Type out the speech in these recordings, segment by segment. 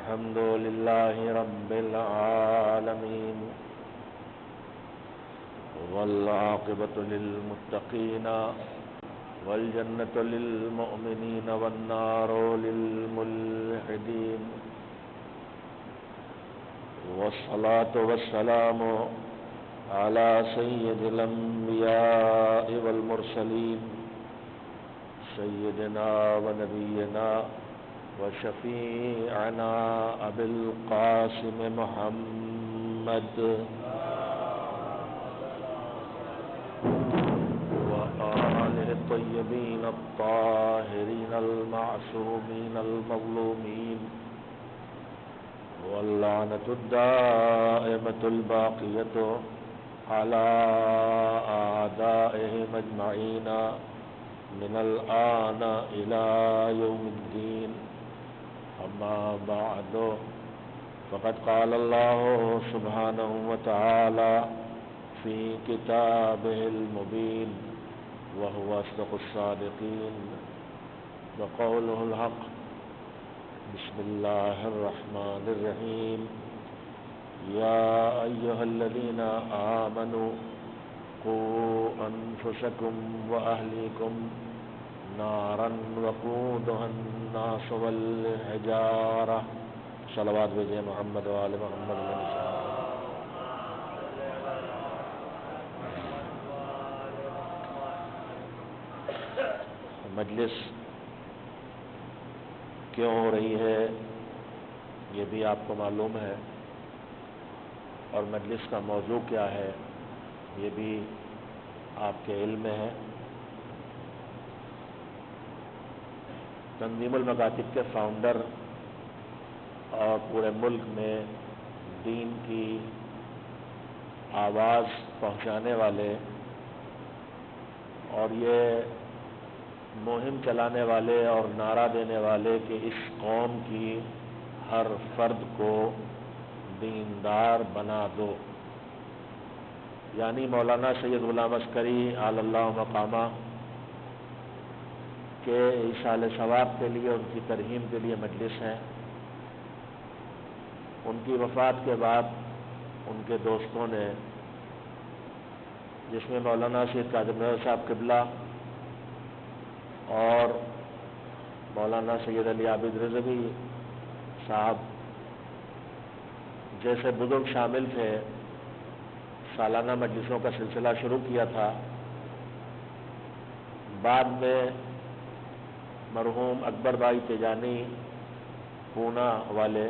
الحمد لله رب العالمين والعاقبة للمتقين والجنة للمؤمنين والنار للملحدين والصلاة والسلام على سيد الأنبياء والمرسلين سيدنا ونبينا وشفيعنا أبي القاسم محمد وآله الطيبين الطاهرين المعصومين المظلومين واللعنة الدائمة الباقية على أعدائهم أجمعين من الآن إلى يوم الدين. أما بعد فقد قال الله سبحانه وتعالى في كتابه المبين وهو أصدق الصادقين وقوله الحق. بسم الله الرحمن الرحيم. يا أيها الذين آمنوا قوا أنفسكم وأهليكم نارا وقودها الناس والحجارة. صلوات بجے محمد وآل محمد. مجلس کیوں ہو رہی ہے یہ بھی آپ کو معلوم ہے، اور مجلس کا موضوع کیا ہے یہ بھی آپ کے علم میں ہے. تنظیم المکاتب کے فاؤنڈر اور پورے ملک میں دین کی آواز پہنچانے والے اور یہ مہم چلانے والے اور نعرہ دینے والے کہ اس قوم کی ہر فرد کو دیندار بنا دو، یعنی مولانا سید غلام عسکری علی اللہ مقامہ کے ایصال ثواب کے لیے، ان کی ترہیم کے لیے مجلس ہے. ان کی وفات کے بعد ان کے دوستوں نے، جس میں مولانا سید کاظم نظر صاحب قبلہ اور مولانا سید علی عابد رضوی صاحب جیسے بزرگ شامل تھے، سالانہ مجلسوں کا سلسلہ شروع کیا تھا. بعد میں مرحوم اکبر بھائی تیجانی پونا والے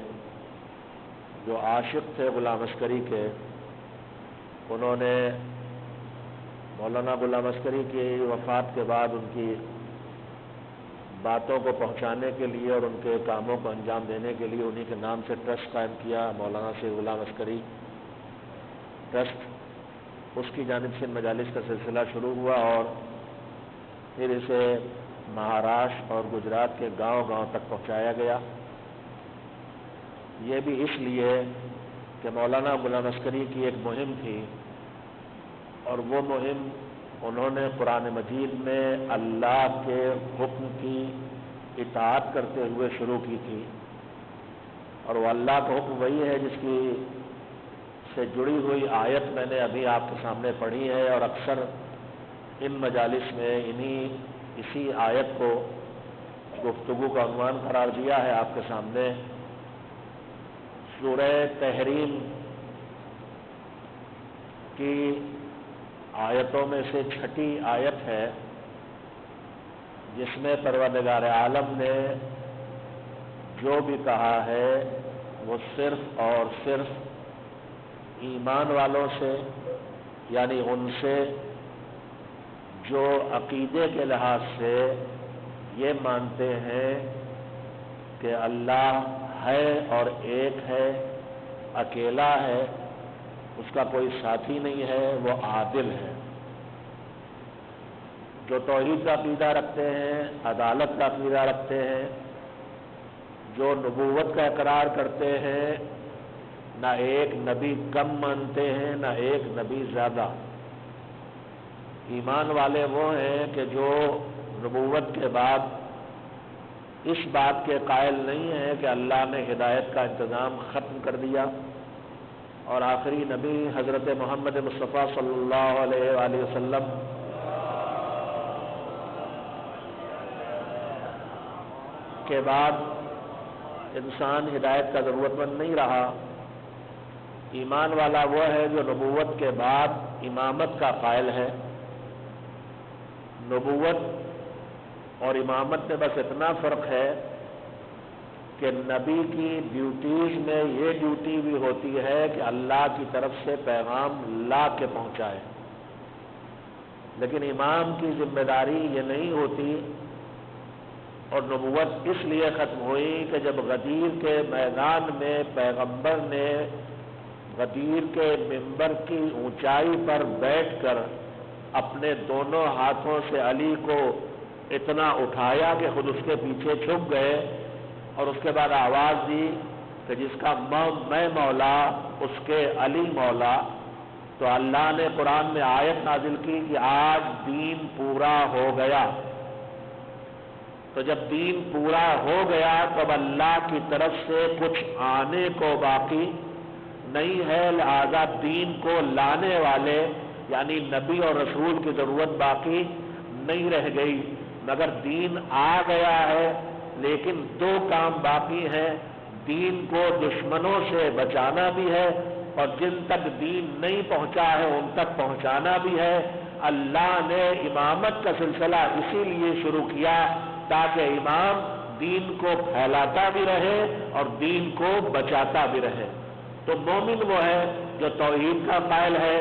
جو عاشق تھے غلام عسکری کے، انہوں نے مولانا غلام عسکری کی وفات کے بعد ان کی باتوں کو پہنچانے کے لیے اور ان کے کاموں کو انجام دینے کے لیے انہی کے نام سے ٹرسٹ قائم کیا، مولانا سے غلام عسکری ٹرسٹ. اس کی جانب سے مجالس کا سلسلہ شروع ہوا اور پھر اسے مہاراشٹر اور گجرات کے گاؤں گاؤں تک پہنچایا گیا. یہ بھی اس لیے کہ مولانا غلام عسکری کی ایک مہم تھی، اور وہ مہم انہوں نے قرآن مجید میں اللہ کے حکم کی اطاعت کرتے ہوئے شروع کی تھی. اور وہ اللہ کا حکم وہی ہے جس کی سے جڑی ہوئی آیت میں نے ابھی آپ کے سامنے پڑھی ہے، اور اکثر ان مجالس میں اسی آیت کو گفتگو کا عنوان قرار دیا ہے آپ کے سامنے. سورہ تحریم کی آیتوں میں سے چھٹی آیت ہے، جس میں پروردگار عالم نے جو بھی کہا ہے وہ صرف اور صرف ایمان والوں سے، یعنی ان سے جو عقیدے کے لحاظ سے یہ مانتے ہیں کہ اللہ ہے اور ایک ہے، اکیلا ہے، اس کا کوئی ساتھی نہیں ہے، وہ عادل ہے. جو توحید کا عقیدہ رکھتے ہیں، عدالت کا عقیدہ رکھتے ہیں، جو نبوت کا اقرار کرتے ہیں، نہ ایک نبی کم مانتے ہیں نہ ایک نبی زیادہ. ایمان والے وہ ہیں کہ جو نبوت کے بعد اس بات کے قائل نہیں ہیں کہ اللہ نے ہدایت کا انتظام ختم کر دیا اور آخری نبی حضرت محمد مصطفیٰ صلی اللہ علیہ وآلہ وسلم کے بعد انسان ہدایت کا ضرورت مند نہیں رہا۔ ایمان والا وہ ہے جو نبوت کے بعد امامت کا قائل ہے۔ نبوت اور امامت میں بس اتنا فرق ہے کہ نبی کی ڈیوٹیز میں یہ ڈیوٹی بھی ہوتی ہے کہ اللہ کی طرف سے پیغام لا کے پہنچائے، لیکن امام کی ذمہ داری یہ نہیں ہوتی۔ اور نبوت اس لیے ختم ہوئی کہ جب غدیر کے میدان میں پیغمبر نے غدیر کے منبر کی اونچائی پر بیٹھ کر اپنے دونوں ہاتھوں سے علی کو اتنا اٹھایا کہ خود اس کے پیچھے چھپ گئے، اور اس کے بعد آواز دی کہ جس کا میں مولا اس کے علی مولا، تو اللہ نے قرآن میں آیت نازل کی کہ آج دین پورا ہو گیا۔ تو جب دین پورا ہو گیا تو اب اللہ کی طرف سے کچھ آنے کو باقی نہیں ہے، لہذا دین کو لانے والے یعنی نبی اور رسول کی ضرورت باقی نہیں رہ گئی، مگر دین آ گیا ہے، لیکن دو کام باقی ہیں۔ دین کو دشمنوں سے بچانا بھی ہے اور جن تک دین نہیں پہنچا ہے ان تک پہنچانا بھی ہے۔ اللہ نے امامت کا سلسلہ اسی لیے شروع کیا تاکہ امام دین کو پھیلاتا بھی رہے اور دین کو بچاتا بھی رہے۔ تو مومن وہ ہے جو توحید کا قائل ہے،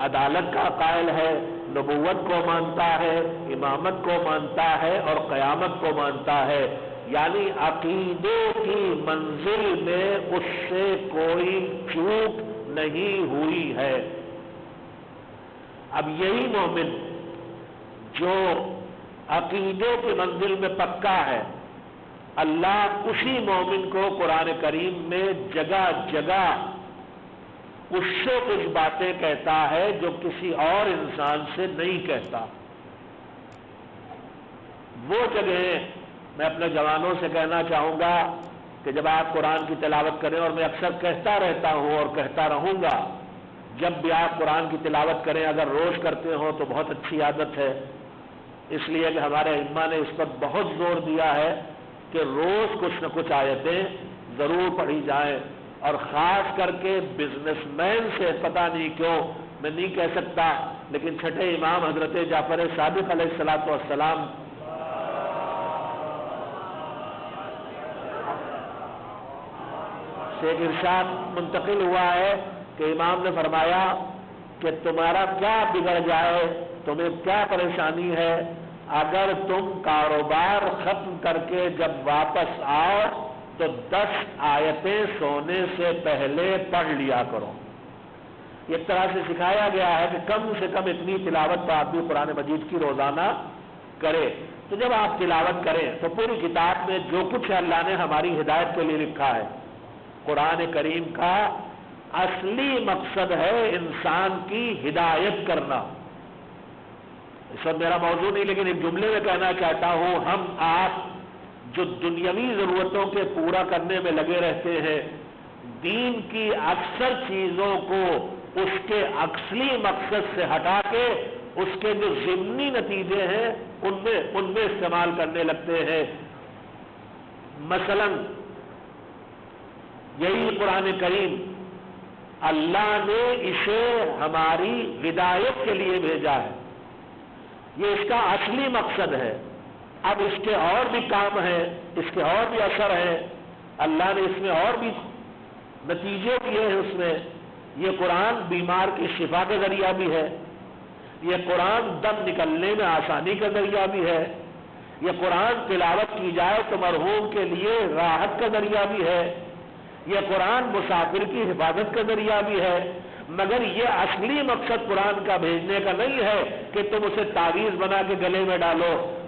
عدالت کا قائل ہے، نبوت کو مانتا ہے، امامت کو مانتا ہے اور قیامت کو مانتا ہے، یعنی عقیدے کی منزل میں اس سے کوئی چوک نہیں ہوئی ہے۔ اب یہی مومن جو عقیدے کی منزل میں پکا ہے، اللہ اسی مومن کو قرآن کریم میں جگہ جگہ اس سے کچھ باتیں کہتا ہے جو کسی اور انسان سے نہیں کہتا۔ وہ جگہیں میں اپنے جوانوں سے کہنا چاہوں گا کہ جب آپ قرآن کی تلاوت کریں، اور میں اکثر کہتا رہتا ہوں اور کہتا رہوں گا، جب بھی آپ قرآن کی تلاوت کریں اگر روز کرتے ہوں تو بہت اچھی عادت ہے، اس لیے کہ ہمارے ائمہ نے اس پر بہت زور دیا ہے کہ روز کچھ نہ کچھ آیتیں ضرور پڑھی جائیں، اور خاص کر کے بزنس مین سے پتہ نہیں کیوں میں نہیں کہہ سکتا، لیکن چھٹے امام حضرت جعفر صادق علیہ السلام سے ایک ارشاد منتقل ہوا ہے کہ امام نے فرمایا کہ تمہارا کیا بگڑ جائے، تمہیں کیا پریشانی ہے، اگر تم کاروبار ختم کر کے جب واپس آؤ تو 10 آیتیں سونے سے پہلے پڑھ لیا کرو۔ ایک طرح سے سکھایا گیا ہے کہ کم سے کم اتنی تلاوت تو آدمی قرآن مجید کی روزانہ کرے۔ تو جب آپ تلاوت کریں تو پوری کتاب میں جو کچھ اللہ نے ہماری ہدایت کے لیے لکھا ہے، قرآن کریم کا اصلی مقصد ہے انسان کی ہدایت کرنا۔ اس وقت میرا موضوع نہیں، لیکن ایک جملے میں کہنا چاہتا ہوں، ہم آپ جو دنیاوی ضرورتوں کے پورا کرنے میں لگے رہتے ہیں، دین کی اکثر چیزوں کو اس کے اصلی مقصد سے ہٹا کے اس کے جو ضمنی نتیجے ہیں ان میں استعمال کرنے لگتے ہیں۔ مثلا یہی قرآن کریم اللہ نے اسے ہماری ہدایت کے لیے بھیجا ہے، یہ اس کا اصلی مقصد ہے۔ اب اس کے اور بھی کام ہیں، اس کے اور بھی اثر ہیں، اللہ نے اس میں اور بھی نتیجے دیے ہیں۔ اس میں یہ قرآن بیمار کی شفا کا ذریعہ بھی ہے، یہ قرآن دم نکلنے میں آسانی کا ذریعہ بھی ہے، یہ قرآن تلاوت کی جائے تو مرحوم کے لیے راحت کا ذریعہ بھی ہے، یہ قرآن مسافر کی حفاظت کا ذریعہ بھی ہے۔ مگر یہ اصلی مقصد قرآن کا بھیجنے کا نہیں ہے کہ تم اسے تعویذ بنا کے گلے میں ڈالو،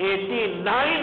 89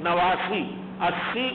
89, 80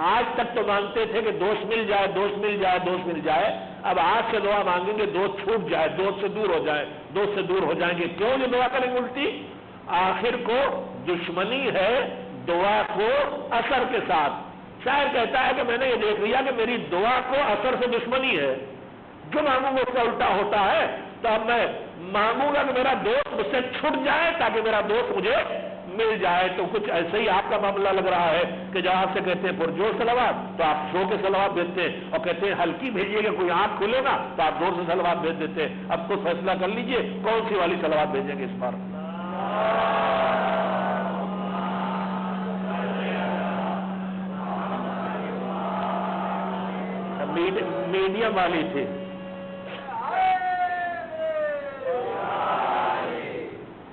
آج تک تو مانگتے تھے کہ دوست مل جائے، دوست مل جائے، دوست مل جائے، اب آج سے دعا مانگیں گے دوست چھوٹ جائے، دوست سے دور ہو جائے، دوست سے دور ہو جائیں گے۔ کیوں یہ دعا کریں گے الٹی؟ آخر کو دشمنی ہے دعا کو اثر کے ساتھ۔ شاعر کہتا ہے کہ میں نے یہ دیکھ لیا کہ میری دعا کو اثر سے دشمنی ہے، جو مانگوں گا اس کا الٹا ہوتا ہے، تو اب میں مانگوں گا کہ میرا دوست مجھ سے چھٹ جائے تاکہ میرا دوست مجھے مل جائے۔ تو کچھ ایسے ہی آپ کا معاملہ لگ رہا ہے کہ جب آپ سے کہتے ہیں پرجوش صلوات تو آپ سو کے صلوات بھیجتے ہیں، اور کہتے ہیں ہلکی بھیجیے گا کوئی آنکھ کھلے نا تو آپ زور سے صلوات بھیج دیتے ہیں۔ اب تو فیصلہ کر لیجئے کون سی والی صلوات بھیجیں گے اس بار۔ میڈیم والی تھی،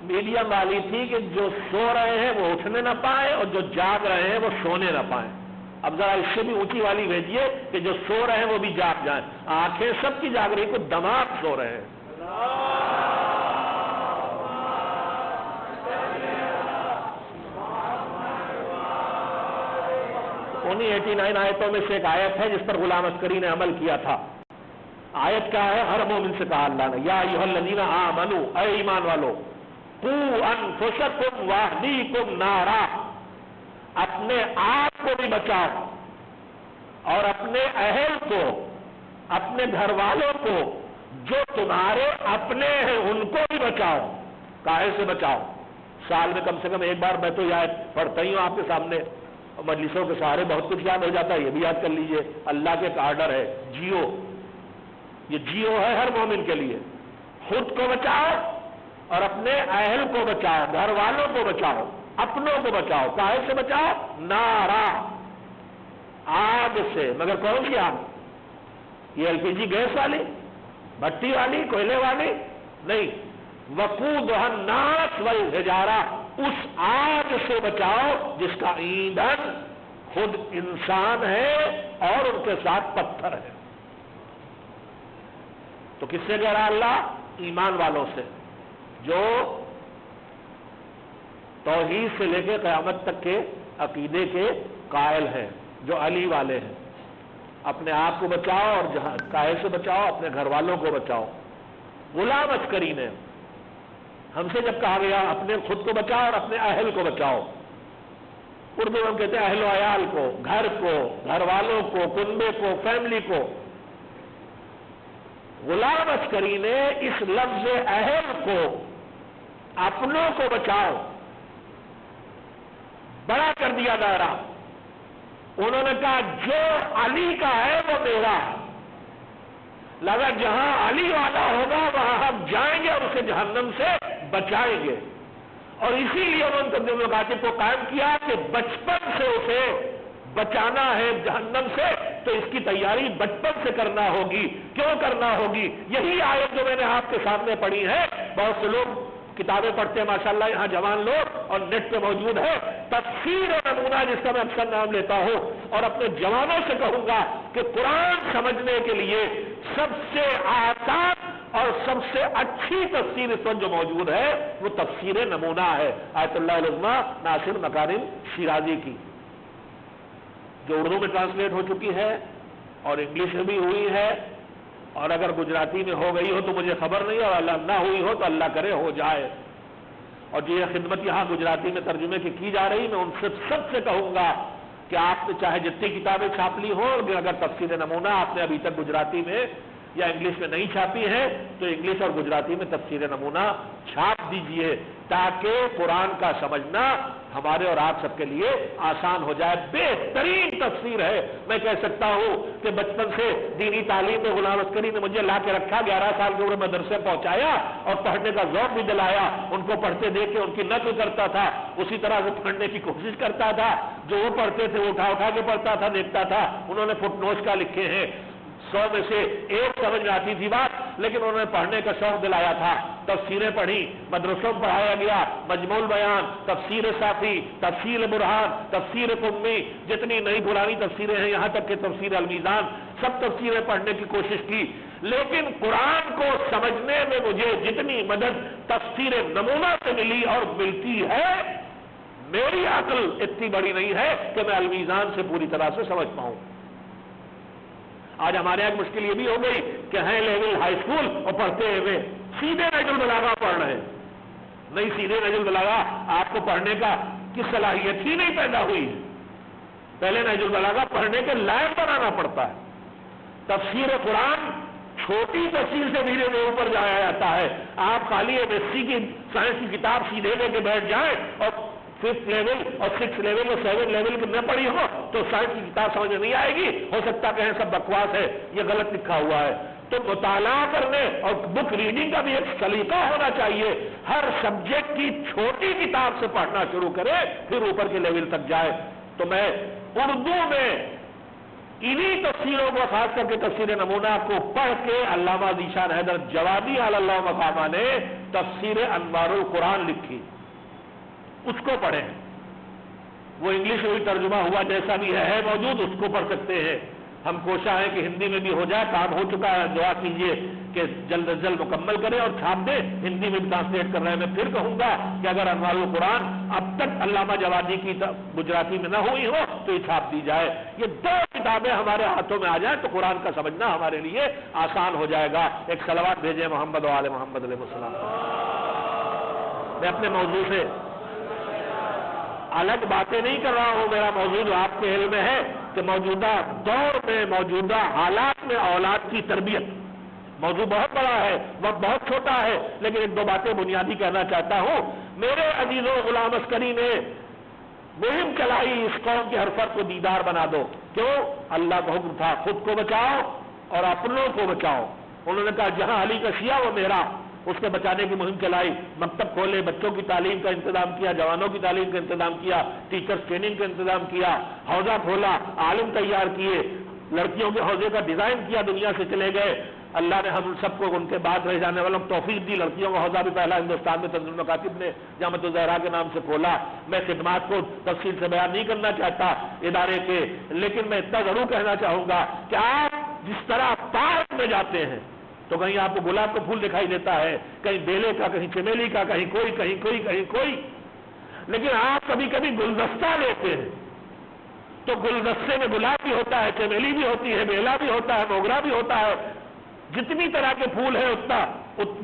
میڈیم والی تھی کہ جو سو رہے ہیں وہ اٹھنے نہ پائے اور جو جاگ رہے ہیں وہ سونے نہ پائیں۔ اب ذرا اس سے بھی اونچی والی بھیجیے کہ جو سو رہے ہیں وہ بھی جاگ جائیں، آنکھیں سب کی جاگ رہی، کو دماغ سو رہے ہیں۔ انہی 89 آیتوں میں سے ایک آیت ہے جس پر غلام عسکری نے عمل کیا تھا۔ آیت کیا ہے؟ ہر مومن سے کہا اللہ نے، یا ایھا الذین آمنوا، اے ایمان والو، قوا انفسکم واہلیکم نارا، اپنے آپ کو بھی بچاؤ اور اپنے اہل کو، اپنے گھر والوں کو، جو تمہارے اپنے ہیں ان کو بھی بچاؤ۔ کاہے سے بچاؤ؟ سال میں کم سے کم ایک بار میں تو یہ آیت پڑھتا ہی ہوں آپ کے سامنے، مجلسوں کے سہارے بہت کچھ یاد ہو جاتا ہے، یہ بھی یاد کر لیجئے۔ اللہ کے ایک آرڈر ہے، جیو، یہ جیو ہے ہر مومن کے لیے۔ خود کو بچاؤ اور اپنے اہل کو بچاؤ، گھر والوں کو بچاؤ، اپنوں کو بچاؤ۔ کاہے سے بچاؤ؟ نارا، آگ سے۔ مگر کون سی آگ؟ یہ LPG گیس والی، بھٹی والی، کوئلے والی نہیں، وقودھا الناس والحجارہ، اس آگ سے بچاؤ جس کا ایندھن خود انسان ہے اور ان کے ساتھ پتھر ہے۔ تو کس سے کہہ رہا اللہ؟ ایمان والوں سے، جو توحید سے لے کے قیامت تک کے عقیدے کے قائل ہیں، جو علی والے ہیں۔ اپنے آپ کو بچاؤ اور جہاں کاہے سے بچاؤ؟ اپنے گھر والوں کو بچاؤ۔ غلام عسکری نے ہم سے جب کہا گیا اپنے خود کو بچاؤ اور اپنے اہل کو بچاؤ، اردو میں ہم کہتے ہیں اہل و عیال کو، گھر کو، گھر والوں کو، کنبے کو، فیملی کو۔ غلام عسکری نے اس لفظ اہل کو، اپنوں کو بچاؤ، بڑا کر دیا دائرہ۔ انہوں نے کہا جو علی کا ہے وہ میرا ہے، لگا جہاں علی والا ہوگا وہاں ہم جائیں گے اور اسے جہنم سے بچائیں گے۔ اور اسی لیے انہوں نے تنظیم الکاتب کو قائم کیا کہ بچپن سے اسے بچانا ہے جہنم سے، تو اس کی تیاری بچپن سے کرنا ہوگی۔ کیوں کرنا ہوگی؟ یہی آیت جو میں نے آپ کے سامنے پڑھی ہے، بہت سے لوگ کتابیں پڑھتے ہیں ماشاءاللہ، یہاں جوان لوگ، اور نیٹ پہ موجود ہے تفسیر نمونہ، جس کا میں اکثر نام لیتا ہوں، اور اپنے جوانوں سے کہوں گا کہ قرآن سمجھنے کے لیے سب سے آسان اور سب سے اچھی تفسیر اس وقت جو موجود ہے وہ تفسیر نمونہ ہے، آیت اللہ العظمیٰ ناصر مکارم شیرازی کی، جو اردو میں ٹرانسلیٹ ہو چکی ہے اور انگلش میں بھی ہوئی ہے، اور اگر گجراتی میں ہو گئی ہو تو مجھے خبر نہیں، اور اللہ نہ ہوئی ہو تو اللہ کرے ہو جائے۔ اور جو یہ خدمت یہاں گجراتی میں ترجمے کی جا رہی، میں ان سے سب سے کہوں گا کہ آپ نے چاہے جتنی کتابیں چھاپ لی ہوں، اگر تفسیر نمونہ آپ نے ابھی تک گجراتی میں یا انگلش میں نہیں چھاپی ہے تو انگلش اور گجراتی میں تفسیر نمونہ چھاپ دیجئے، تاکہ قرآن کا سمجھنا ہمارے اور آپ سب کے لیے آسان ہو جائے۔ بہترین تفسیر ہے۔ میں کہہ سکتا ہوں کہ بچپن سے دینی تعلیم میں غلام عسکری نے مجھے لا کے رکھا، 11 سال کی عمر میں مدرسے پہنچایا اور پڑھنے کا ذوق بھی دلایا، ان کو پڑھتے دیکھ کے ان کی نقل کرتا تھا، اسی طرح سے پڑھنے کی کوشش کرتا تھا، جو وہ پڑھتے تھے وہ اٹھا اٹھا کے پڑھتا تھا، دیکھتا تھا۔ انہوں نے فٹ نوٹ کا لکھے ہیں، 100 میں سے ایک سمجھ میں آتی تھی بات، لیکن انہوں نے پڑھنے کا شوق دلایا تھا۔ تفسیریں پڑھی، مدرسوں میں پڑھایا گیا، مجموع البیان، تفسیر صافی، تفسیر برہان، تفسیر قمی، جتنی نئی پرانی تفسیریں ہیں، یہاں تک کہ تفسیر المیزان، سب تفسیریں پڑھنے کی کوشش کی۔ لیکن قرآن کو سمجھنے میں مجھے جتنی مدد تفسیر نمونہ سے ملی اور ملتی ہے، میری عقل اتنی بڑی نہیں ہے کہ میں المیزان سے پوری طرح سے سمجھ پاؤں. آج ہمارے یہاں مشکل یہ بھی ہو گئی کہ ہیں لیول ہائی اسکول اور پڑھتے ہوئے سیدھے نہج البلاغہ پڑھ رہے ہیں. نہیں، سیدھے نہج البلاغہ آپ کو پڑھنے کا کی صلاحیت ہی نہیں پیدا ہوئی ہے. پہلے نہج البلاغہ پڑھنے کے لائق بنانا پڑتا ہے. تفسیر قرآن چھوٹی تفسیر سے دھیرے دھیرے اوپر جایا جاتا ہے. آپ خالی MSc کی سائنس کی کتاب سیدھے لے کے بیٹھ جائیں اور 5th لیول اور 6th لیول اور 7th لیول کی نہ پڑھی ہو تو سائنس کی کتاب سمجھ میں نہیں آئے گی. ہو سکتا کہ سب بکواس ہے، یہ غلط لکھا ہوا ہے. تو مطالعہ کرنے اور بک ریڈنگ کا بھی ایک سلیقہ ہونا چاہیے. ہر سبجیکٹ کی چھوٹی کتاب سے پڑھنا شروع کرے پھر اوپر کے لیول تک جائے. تو میں اردو میں انہی تفسیروں کو، خاص کر کے تفسیر نمونہ کو پڑھ کے علامہ ذیشان حیدر جوادی علی اللہ مقامہ نے تفسیر انوار القرآن لکھی، اس کو پڑھیں. وہ انگلش میں بھی ترجمہ ہوا جیسا بھی ہے موجود، اس کو پڑھ سکتے ہیں. ہم کوشاں ہیں کہ ہندی میں بھی ہو جائے، کام ہو چکا ہے. دعا کیجیے کہ جلد از جلد مکمل کریں اور چھاپ دیں. ہندی میں بھی ٹرانسلیٹ کر رہے ہیں. میں پھر کہوں گا کہ اگر انوار القرآن اب تک علامہ جوادی کی گجراتی میں نہ ہوئی ہو تو یہ چھاپ دی جائے. یہ 2 کتابیں ہمارے ہاتھوں میں آ جائیں تو قرآن کا سمجھنا ہمارے لیے آسان ہو جائے گا. ایک صلوات بھیجیں محمد و آل محمد علیہ السلام. میں اپنے موضوع سے الگ باتیں نہیں کر رہا ہوں. میرا موضوع جو آپ کے علم میں ہے کہ موجودہ دور میں، موجودہ حالات میں اولاد کی تربیت. موضوع بہت بڑا ہے، وقت بہت چھوٹا ہے، لیکن 1-2 باتیں بنیادی کہنا چاہتا ہوں. میرے عزیزوں، غلام عسکری نے مہم چلائی اس قوم کے ہر فرد کو دیدار بنا دو. کیوں؟ اللہ کا حکم تھا خود کو بچاؤ اور اپنوں کو بچاؤ. انہوں نے کہا جہاں علی کا شیعہ وہ میرا. اس کے بچانے کی مہم چلائی. مکتب کھولے، بچوں کی تعلیم کا انتظام کیا، جوانوں کی تعلیم کا انتظام کیا، ٹیچرز ٹریننگ کا انتظام کیا، حوضہ کھولا، عالم تیار کیے، لڑکیوں کے حوضے کا ڈیزائن کیا، دنیا سے چلے گئے. اللہ نے ہم سب کو ان کے بعد رہ جانے والوں کو توفیق دی. لڑکیوں کا حوضہ بھی پہلا ہندوستان میں تنزیل المکاتب نے جامعۃ الزہرا کے نام سے کھولا. میں خدمات کو تفصیل سے بیان نہیں کرنا چاہتا ادارے کے، لیکن میں اتنا ضرور کہنا چاہوں گا کہ آپ جس طرح پارک میں جاتے ہیں تو کہیں آپ کو گلاب کا پھول دکھائی دیتا ہے، کہیں بیلے کا، کہیں چمیلی کا، کہیں کوئی، کہیں کوئی، کہیں کوئی. لیکن آپ کبھی کبھی گلدستہ لیتے ہیں تو گلدستے میں گلاب بھی ہوتا ہے، چمیلی بھی ہوتی ہے، بیلا بھی ہوتا ہے، موگرا بھی ہوتا ہے. جتنی طرح کے پھول ہیں اتنا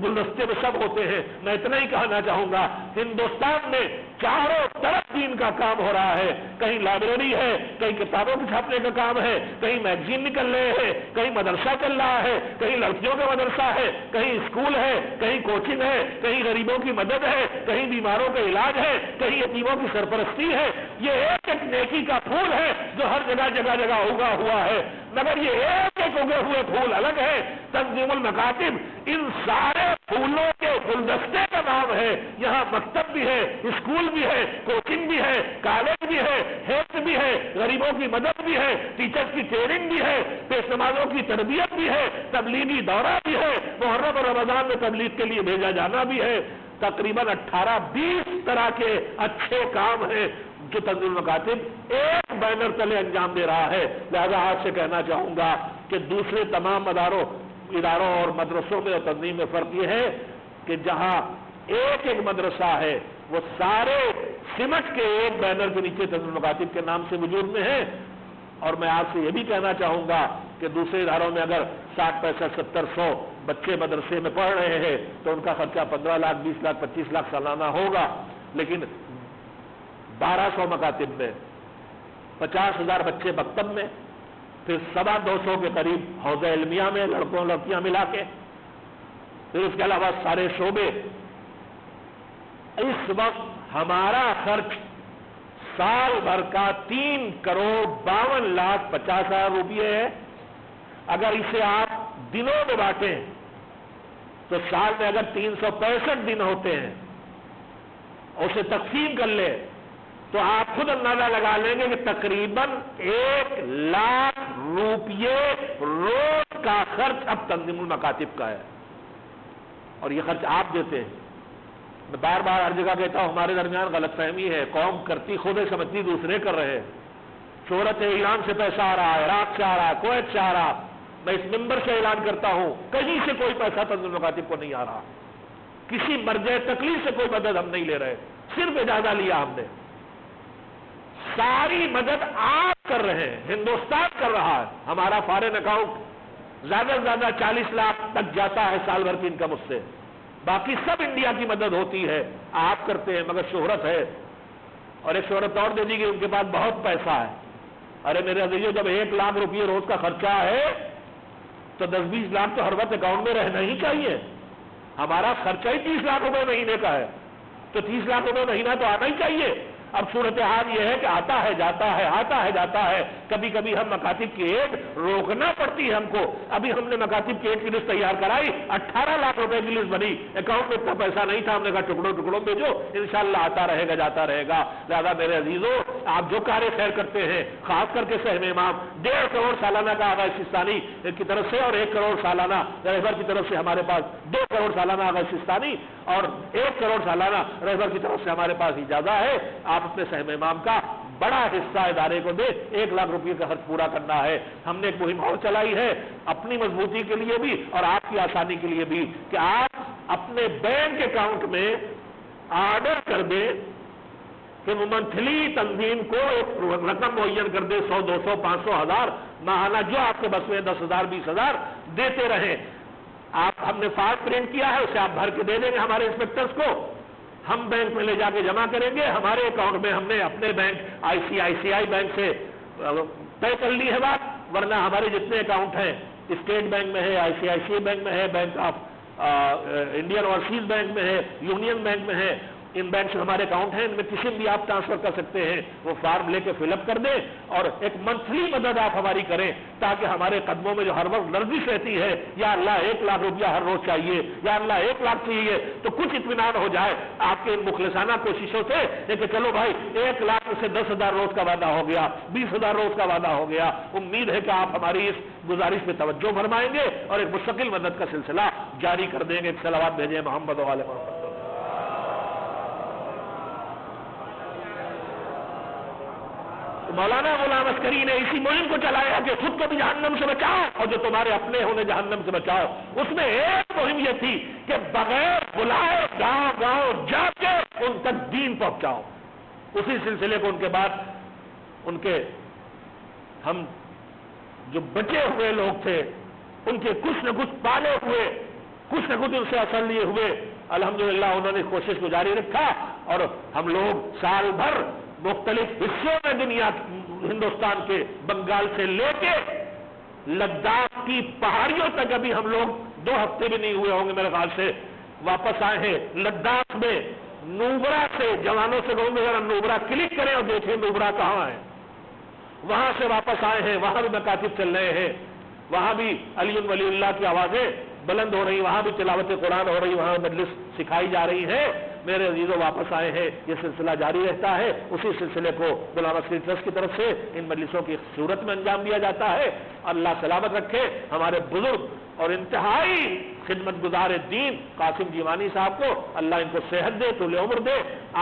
گلدستے میں سب ہوتے ہیں. میں اتنا ہی کہنا چاہوں گا ہندوستان میں چاروں طرف دین کا کام ہو رہا ہے. کہیں لائبریری ہے، کہیں کتابوں کے چھاپنے کا کام ہے، کہیں میگزین نکل رہے ہیں، کہیں مدرسہ چل رہا ہے، کہیں لڑکیوں کا مدرسہ ہے، کہیں اسکول ہے، کہیں کوچنگ ہے، کہیں غریبوں کی مدد ہے، کہیں بیماروں کا علاج ہے، کہیں یتیموں کی سرپرستی ہے. یہ ایک ایک نیکی کا پھول ہے جو ہر جگہ جگہ جگہ اگا ہوا ہے. مگر یہ ایک ایک اگے ہوئے پھول الگ ہے. تنظیم المکاتب ان سارے پھولوں کے گلدستے کا نام ہے. یہاں مکتب بھی ہے، اسکول بھی ہے، کوچنگ بھی ہے، کالج بھی ہے، ہیلتھ بھی ہے، غریبوں کی مدد بھی ہے، ٹیچرز کی ٹریننگ بھی ہے، پیش نمازوں کی تربیت بھی ہے، تبلیغی دورہ بھی ہے، محرم اور رمضان میں تبلیغ کے لیے بھیجا جانا بھی ہے. تقریباً 18-20 طرح کے اچھے کام ہیں جو تنظیم المکاتب ایک بینر تلے انجام دے رہا ہے. لہذا آج سے کہنا چاہوں گا کہ دوسرے تمام اداروں اور مدرسوں میں اور تنظیم میں فرق یہ ہے کہ جہاں ایک ایک مدرسہ ہے وہ سارے سمٹ کے ایک بینر کے نیچے تنظیم المکاتب کے نام سے وجود میں ہے. اور میں آپ سے یہ بھی کہنا چاہوں گا کہ دوسرے اداروں میں اگر 60, 65, 70, 100 بچے مدرسے میں پڑھ رہے ہیں تو ان کا خرچہ 15 لاکھ 20 لاکھ 25 لاکھ سالانہ ہوگا. لیکن 1200 مکاتب میں 50,000 بچے مکتب میں، پھر 250 کے قریب حوضہ علمیہ میں لڑکوں لڑکیاں ملا کے، پھر اس کے علاوہ سارے شعبے. اس وقت ہمارا خرچ سال بھر کا 3,52,50,000 روپئے ہے. اگر اسے آپ دنوں میں بانٹیں تو سال میں اگر 365 دن ہوتے ہیں اور اسے تقسیم کر لے تو آپ خود اندازہ لگا لیں گے کہ تقریباً 1,00,000 روپئے روز کا خرچ اب تنظیم المکاتب کا ہے. اور یہ خرچ آپ دیتے ہیں. میں بار بار ہر جگہ کہتا ہوں ہمارے درمیان غلط فہمی ہے. قوم کرتی خود ہے، سمجھتی دوسرے کر رہے ہیں. شہرت ہے، ایران سے پیسہ آ رہا ہے، عراق سے آ رہا ہے، کویت سے آ رہا. میں اس ممبر سے اعلان کرتا ہوں کہیں سے کوئی پیسہ تنظیم المکاتب کو نہیں آ رہا. کسی مرجع تکلیف سے کوئی مدد ہم نہیں لے رہے، صرف اجازہ لیا ہم نے. ساری مدد آپ کر رہے ہیں، ہندوستان کر رہا ہے. ہمارا فارن اکاؤنٹ زیادہ سے زیادہ 40 لاکھ تک جاتا ہے سال بھر کی انکم اس سے. باقی سب انڈیا کی مدد ہوتی ہے، آپ کرتے ہیں، مگر شہرت ہے. اور ایک شہرت اور دے دی کہ ان کے پاس بہت پیسہ ہے. ارے میرے عزیزو، جب 1 لاکھ روپیے روز کا خرچہ ہے تو 10-20 لاکھ تو ہر وقت اکاؤنٹ میں رہنا ہی چاہیے. ہمارا خرچہ ہی 30 لاکھ روپے مہینے کا ہے، تو 30 لاکھ روپے مہینہ تو آنا ہی چاہیے. اب صورتحال یہ ہے کہ آتا ہے جاتا ہے، آتا ہے جاتا ہے. کبھی کبھی ہم مکاتب کی ایڈ روکنا پڑتی ہے ہم کو. ابھی ہم نے مکاتب کی ایڈ کی لسٹ تیار کرائی، 18 لاکھ روپے کی لسٹ بنی. اکاؤنٹ میں اتنا پیسہ نہیں تھا، ہم نے کہا ٹکڑوں ٹکڑوں بھیجو، انشاءاللہ آتا رہے گا جاتا رہے گا. لہذا میرے عزیزو، آپ جو کار خیر کرتے ہیں، خاص کر کے سہم امام 1.5 کروڑ سالانہ کا آغا سستانی کی طرف سے اور 1 کروڑ سالانہ رہبر کی طرف سے ہمارے پاس 2 کروڑ سالانہ آغا سستانی اور 1 کروڑ سالانہ رہبر کی طرف سے ہمارے پاس اجازت ہے. آپ اپنے سہم امام کا بڑا حصہ ادارے کو دے. 1 لاکھ روپے کا خرچ پورا کرنا ہے. ہم نے ایک مہم اور چلائی ہے اپنی مضبوطی کے لیے بھی اور آپ کی آسانی کے لیے بھی کہ آپ اپنے بینک اکاؤنٹ میں آرڈر کر دیں کہ منتھلی تنظیم کو ایک رقم معین کر دے، 100 200 500 1000 ماہانہ جو آپ کے بس میں 10,000 20,000 دیتے رہیں. ہم نے فارم پرنٹ کیا ہے، اسے آپ بھر کے دے دیں گے ہمارے انسپیکٹرز کو. ہم بینک میں لے جا کے جمع کریں گے. ہمارے اکاؤنٹ میں ہم نے اپنے بینک ICICI بینک سے طے کر لی ہے بات، ورنہ ہمارے جتنے اکاؤنٹ ہیں اسٹیٹ بینک میں ہے، ICICI بینک میں ہے، bank of Indian overseas bank میں ہے، یونین بینک میں ہے. ان بینک سے ہمارے اکاؤنٹ ہیں، ان میں کسی بھی آپ ٹرانسفر کر سکتے ہیں. وہ فارم لے کے فل اپ کر دیں اور ایک منتھلی مدد آپ ہماری کریں تاکہ ہمارے قدموں میں جو ہر وقت لرزش رہتی ہے، یا اللہ 1 لاکھ روپیہ ہر روز چاہیے، یا اللہ 1 لاکھ چاہیے، تو کچھ اطمینان ہو جائے آپ کے ان مخلصانہ کوششوں سے. لیکن چلو بھائی 1 لاکھ سے 10,000 روز کا وعدہ ہو گیا، 20,000 روز کا وعدہ ہو گیا. امید ہے کہ آپ ہماری اس گزارش پہ توجہ فرمائیں گے اور ایک مستقل مدد کا سلسلہ جاری کر دیں گے. ایک صلوات بھیجیں محمد و آل محمد. مولانا غلام عسکری نے اسی مہم کو چلایا کہ خود کو بھی جہنم سے بچاؤ اور جو تمہارے اپنے ہونے جہنم سے بچاؤ. اس میں ایک مہم یہ تھی کہ بغیر بلائے گاؤں گاؤں جا کے ان تک دین پہنچاؤ. اسی سلسلے کو ان کے بعد ان کے ہم جو بچے ہوئے لوگ تھے ان کے کچھ نہ کچھ پالے ہوئے، کچھ نہ کچھ ان سے اثر لیے ہوئے، الحمدللہ انہوں نے کوشش کو جاری رکھا. اور ہم لوگ سال بھر مختلف حصوں میں دنیا ہندوستان کے بنگال سے لے کے لداخ کی پہاڑیوں تک ابھی ہم لوگ 2 ہفتے بھی نہیں ہوئے ہوں گے میرے خیال سے واپس آئے ہیں. لداخ میں نوبرا سے جوانوں سے کہوں گے ذرا نوبرا کلک کریں اور دیکھیں نوبرا کہاں ہے. وہاں سے واپس آئے ہیں، وہاں بھی مکاتب چل رہے ہیں، وہاں بھی علی ولی اللہ کی آوازیں بلند ہو رہی، وہاں بھی تلاوت قرآن ہو رہی، وہاں مجلس سکھائی جا رہی ہے. میرے عزیزوں واپس آئے ہیں، یہ سلسلہ جاری رہتا ہے. اسی سلسلے کو غلام عسکری ٹرسٹ کی طرف سے ان مجلسوں کی صورت میں انجام دیا جاتا ہے. اللہ سلامت رکھے ہمارے بزرگ اور انتہائی خدمت گزار دین قاسم جیوانی صاحب کو، اللہ ان کو صحت دے، طول عمر دے.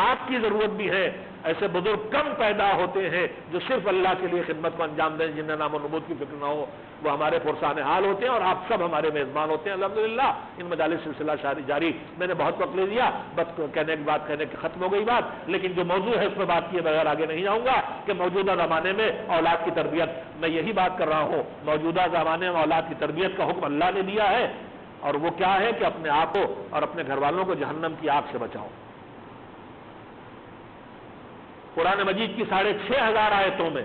آپ کی ضرورت بھی ہے، ایسے بزرگ کم پیدا ہوتے ہیں جو صرف اللہ کے لیے خدمت کو انجام دیں، جن نام و نمود کی فکر نہ ہو. وہ ہمارے پرسان حال ہوتے ہیں اور آپ سب ہمارے میزبان ہوتے ہیں. الحمدللہ ان مجالس سلسلہ جاری. میں نے بہت وقت لے لیا، بس کہنے کی بات کہنے کی ختم ہو گئی بات، لیکن جو موضوع ہے اس میں بات کیے بغیر آگے نہیں جاؤں گا کہ موجودہ زمانے میں اولاد کی تربیت، میں یہی بات کر رہا ہوں، موجودہ زمانے میں اولاد کی تربیت کا حکم اللہ نے دیا ہے اور وہ کیا ہے کہ اپنے آپ کو اور اپنے گھر والوں کو جہنم کی آگ سے بچاؤ. قرآن مجید کی 6,500 آیتوں میں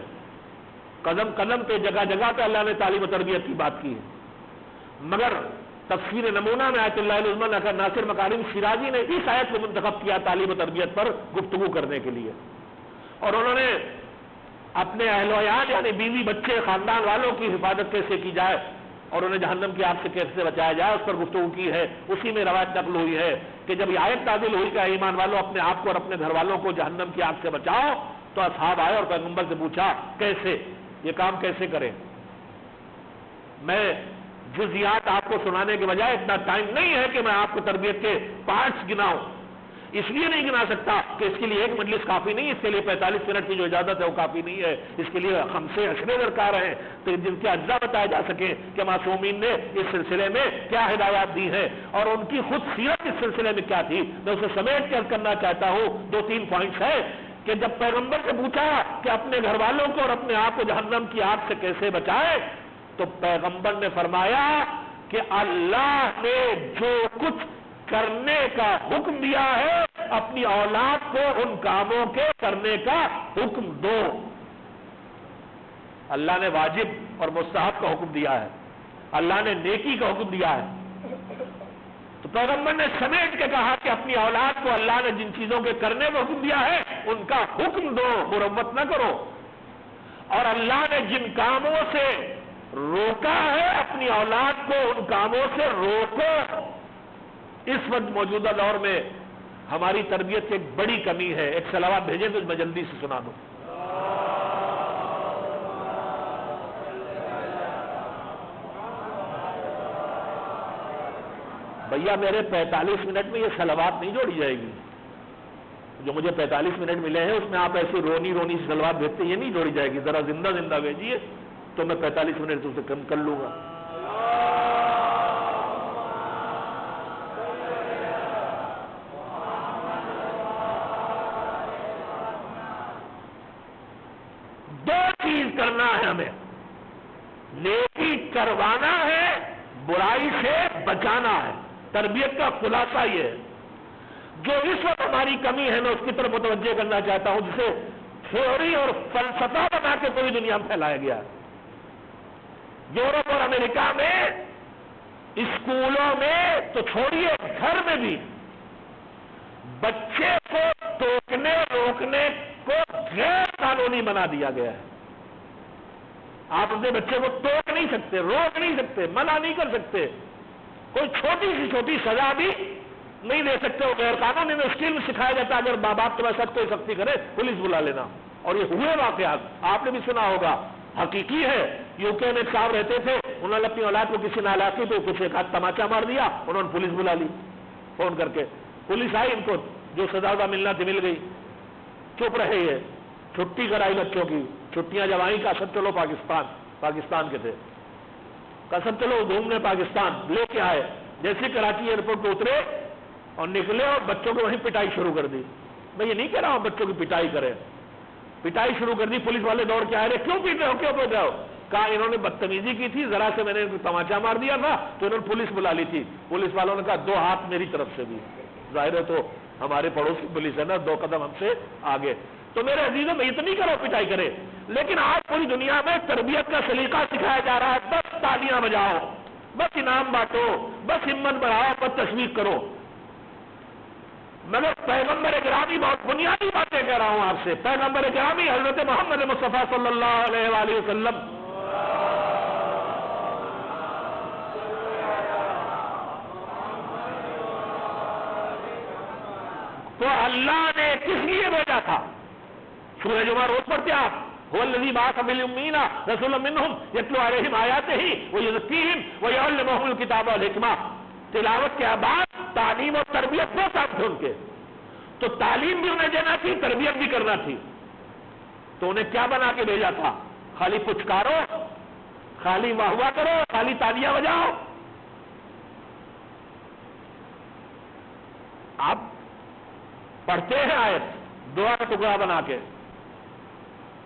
قدم قدم پہ جگہ جگہ پہ اللہ نے تعلیم و تربیت کی بات کی ہے. مگر تفسیر نمونہ میں آیت اللہ العظمہ ناصر مکارم شیرازی نے اس آیت کو منتخب کیا تعلیم و تربیت پر گفتگو کرنے کے لیے. اور انہوں نے اپنے اہل و عیال یعنی بیوی بچے خاندان والوں کی حفاظت کیسے کی جائے اور انہیں جہنم کی آگ سے کیسے بچایا جائے اس پر گفتگو کی ہے. اسی میں روایت نقل ہوئی ہے کہ جب یہ آیت نازل ہوئی کہ ایمان والوں اپنے آپ کو اور اپنے گھر والوں کو جہنم کی آگ سے بچاؤ، تو اصحاب آئے اور پیغمبر سے پوچھا کیسے، یہ کام کیسے کریں. میں جزیات آپ کو سنانے کے بجائے اتنا ٹائم نہیں ہے کہ میں آپ کو تربیت کے پارٹس گناؤں. اس لیے نہیں گنا سکتا کہ اس کے لیے ایک مجلس کافی نہیں، اس کے لیے 45 منٹ کی جو اجازت ہے وہ کافی نہیں ہے. اس کے لیے ہم سے اشرے درکار ہیں تو جن کے اجزاء بتائے جا سکیں کہ معصومین نے اس سلسلے میں کیا ہدایات دی ہیں اور ان کی خود سیرت اس سلسلے میں کیا تھی. میں اسے سمیٹ کر کرنا چاہتا ہوں. 2-3 پوائنٹس ہے کہ جب پیغمبر سے پوچھا کہ اپنے گھر والوں کو اور اپنے آپ کو جہنم کی آگ سے کیسے بچائے، تو پیغمبر نے فرمایا کہ اللہ نے جو کچھ کرنے کا حکم دیا ہے اپنی اولاد کو ان کاموں کے کرنے کا حکم دو۔ اللہ نے واجب اور مستحب کا حکم دیا ہے، اللہ نے نیکی کا حکم دیا ہے، تو پیغمبر نے سمیٹ کے کہا کہ اپنی اولاد کو اللہ نے جن چیزوں کے کرنے کا حکم دیا ہے ان کا حکم دو، مروت نہ کرو، اور اللہ نے جن کاموں سے روکا ہے اپنی اولاد کو ان کاموں سے روکو۔ اس وقت موجودہ دور میں ہماری تربیت کی ایک بڑی کمی ہے۔ ایک صلوات بھیجیں تو میں جلدی سے سنا دوں۔ بھیا میرے 45 منٹ میں یہ صلوات نہیں جوڑی جائے گی، جو مجھے 45 منٹ ملے ہیں اس میں آپ ایسی رونی رونی صلوات بھیجتے یہ نہیں جوڑی جائے گی، ذرا زندہ زندہ بھیجیے تو میں 45 منٹ سے کم کر لوں گا۔ دو چیز کرنا ہے ہمیں، نیکی کروانا ہے، برائی سے بچانا ہے۔ تربیت کا خلاصہ یہ ہے، جو اس وقت ہماری کمی ہے میں اس کی طرف متوجہ کرنا چاہتا ہوں، جسے تھیوری اور فلسفہ بنا کے پوری دنیا میں پھیلایا گیا ہے۔ یورپ اور امریکہ میں اسکولوں میں تو چھوڑیے، گھر میں بھی بچے کو ٹوکنے روکنے کو غیر قانونی بنا دیا گیا ہے۔ آپ اپنے بچے کو ٹوک نہیں سکتے، روک نہیں سکتے، منع نہیں کر سکتے، کوئی چھوٹی سی چھوٹی سزا بھی نہیں دے سکتے، وہ غیر قانونی میں اسکول میں سکھایا جاتا ہے اگر ماں باپ کے ساتھ کوئی سختی کرے پولیس بلا لینا۔ اور یہ ہوئے واقعات آپ نے بھی سنا ہوگا، حقیقی ہے۔ یو کے میں ایک صاحب رہتے تھے، انہوں نے اپنی اولاد کو کسی نالاکی تو کچھ ایک ہاتھ تماچا مار دیا، انہوں نے پولیس بلا لی فون کر کے، پولیس آئی، ان کو جو سزا ملنا تھی مل گئی، چپ رہے یہ، چھٹی کرائی بچوں کی، چھٹیاں جب آئیں کہا سب چلو پاکستان کے تھے، کہا سب چلو گھومنے پاکستان، لے کے آئے، جیسے کراچی ایئرپورٹ پہ اترے اور نکلے اور بچوں کو وہیں پٹائی شروع کر دی۔ میں یہ نہیں کہہ رہا ہوں بچوں کی پٹائی کرے، پٹائی شروع کر دی، پولیس والے دوڑ کے آئے، کیوں پیٹ رہے ہو، کیوں پیٹ رہے ہو؟ کہا انہوں نے بدتمیزی کی تھی، ذرا سے میں نے ان کو تماچا مار دیا تھا تو انہوں نے پولیس بلا لی تھی۔ پولیس والوں نے کہا 2 ہاتھ میری طرف سے بھی، ظاہر ہے تو ہمارے پڑوسی پولیس ہے نا، 2 قدم ہم سے آگے۔ تو میرے عزیزوں میں اتنی کرو پٹائی کرے، لیکن آج پوری دنیا میں تربیت کا سلیقہ سکھایا جا رہا ہے، بس تالیاں بجاؤ، بس انعام بانٹو، بس ہمت بڑھاؤ، بس تشویق کرو۔ مگر پیغمبر گرامی بہت بنیادی باتیں کہہ رہا ہوں آپ سے، پیغمبر گرامی حضرت محمد مصطفیٰ صلی اللہ علیہ وآلہ وسلم تو اللہ نے کس لیے بھیجا تھا؟ سورہ جمعہ روز پڑھتے آپ، هو الذی بعث فی الامین رسولا منہم یتلو علیہم آیاتہ ویزکیہم ویعلمہم الکتاب والحکمہ۔ تلاوت کے بعد تعلیم اور تربیت دو کام تھے ان کے، تو تعلیم بھی انہیں دینا تھی، تربیت بھی کرنا تھی، تو انہیں کیا بنا کے بھیجا تھا؟ خالی پچکارو، خالی واہ واہ کرو، خالی تالیاں بجاؤ؟ آپ پڑھتے ہیں آیت دعا کا ٹکڑا بنا کے،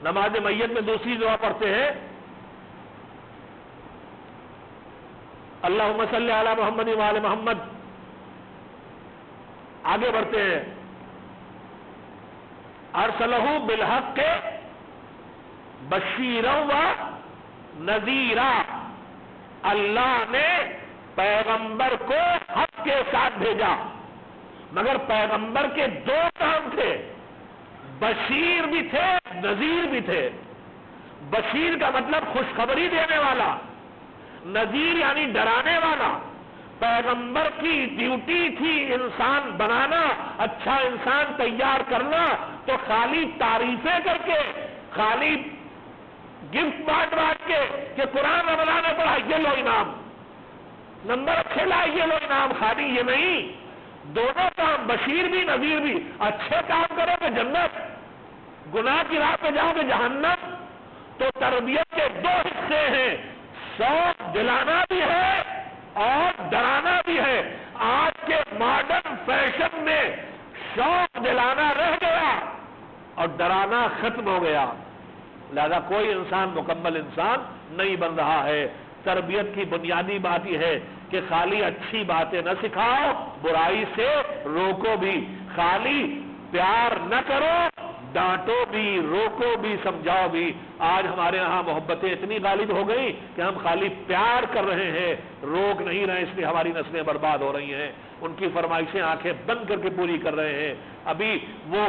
نماز میت میں دوسری دعا پڑھتے ہیں، اللہم صلی علی محمد وعلی محمد، آگے بڑھتے ہیں، ارسلہ بالحق بشیرا و نذیرا، اللہ نے پیغمبر کو حق کے ساتھ بھیجا، مگر پیغمبر کے 2 کام تھے، بشیر بھی تھے، نذیر بھی تھے۔ بشیر کا مطلب خوشخبری دینے والا، نذیر یعنی ڈرانے والا۔ پیغمبر کی ڈیوٹی تھی انسان بنانا، اچھا انسان تیار کرنا، تو خالی تعریفیں کر کے، خالی گفٹ بانٹ کے کہ قرآن رمضان نے پڑھا یہ لو انعام، نمبر اچھے لائے یہ لو انعام، خالی یہ نہیں، دونوں کام، بشیر بھی نذیر بھی۔ اچھے کام کرو تو جنت، گناہ کی راہ پہ جاؤ گے جہنم۔ تو تربیت کے 2 حصے ہیں، شوق دلانا بھی ہے اور ڈرانا بھی ہے۔ آج کے ماڈرن فیشن میں شوق دلانا رہ گیا اور ڈرانا ختم ہو گیا، لہذا کوئی انسان مکمل انسان نہیں بن رہا ہے۔ تربیت کی بنیادی بات یہ ہے کہ خالی اچھی باتیں نہ سکھاؤ، برائی سے روکو بھی، خالی پیار نہ کرو، ڈانٹو بھی، روکو بھی، سمجھاؤ بھی۔ آج ہمارے ہاں محبتیں اتنی غالب ہو گئی کہ ہم خالی پیار کر رہے ہیں، روک نہیں رہے، اس لیے ہماری نسلیں برباد ہو رہی ہیں۔ ان کی فرمائشیں آنکھیں بند کر کے پوری کر رہے ہیں، ابھی وہ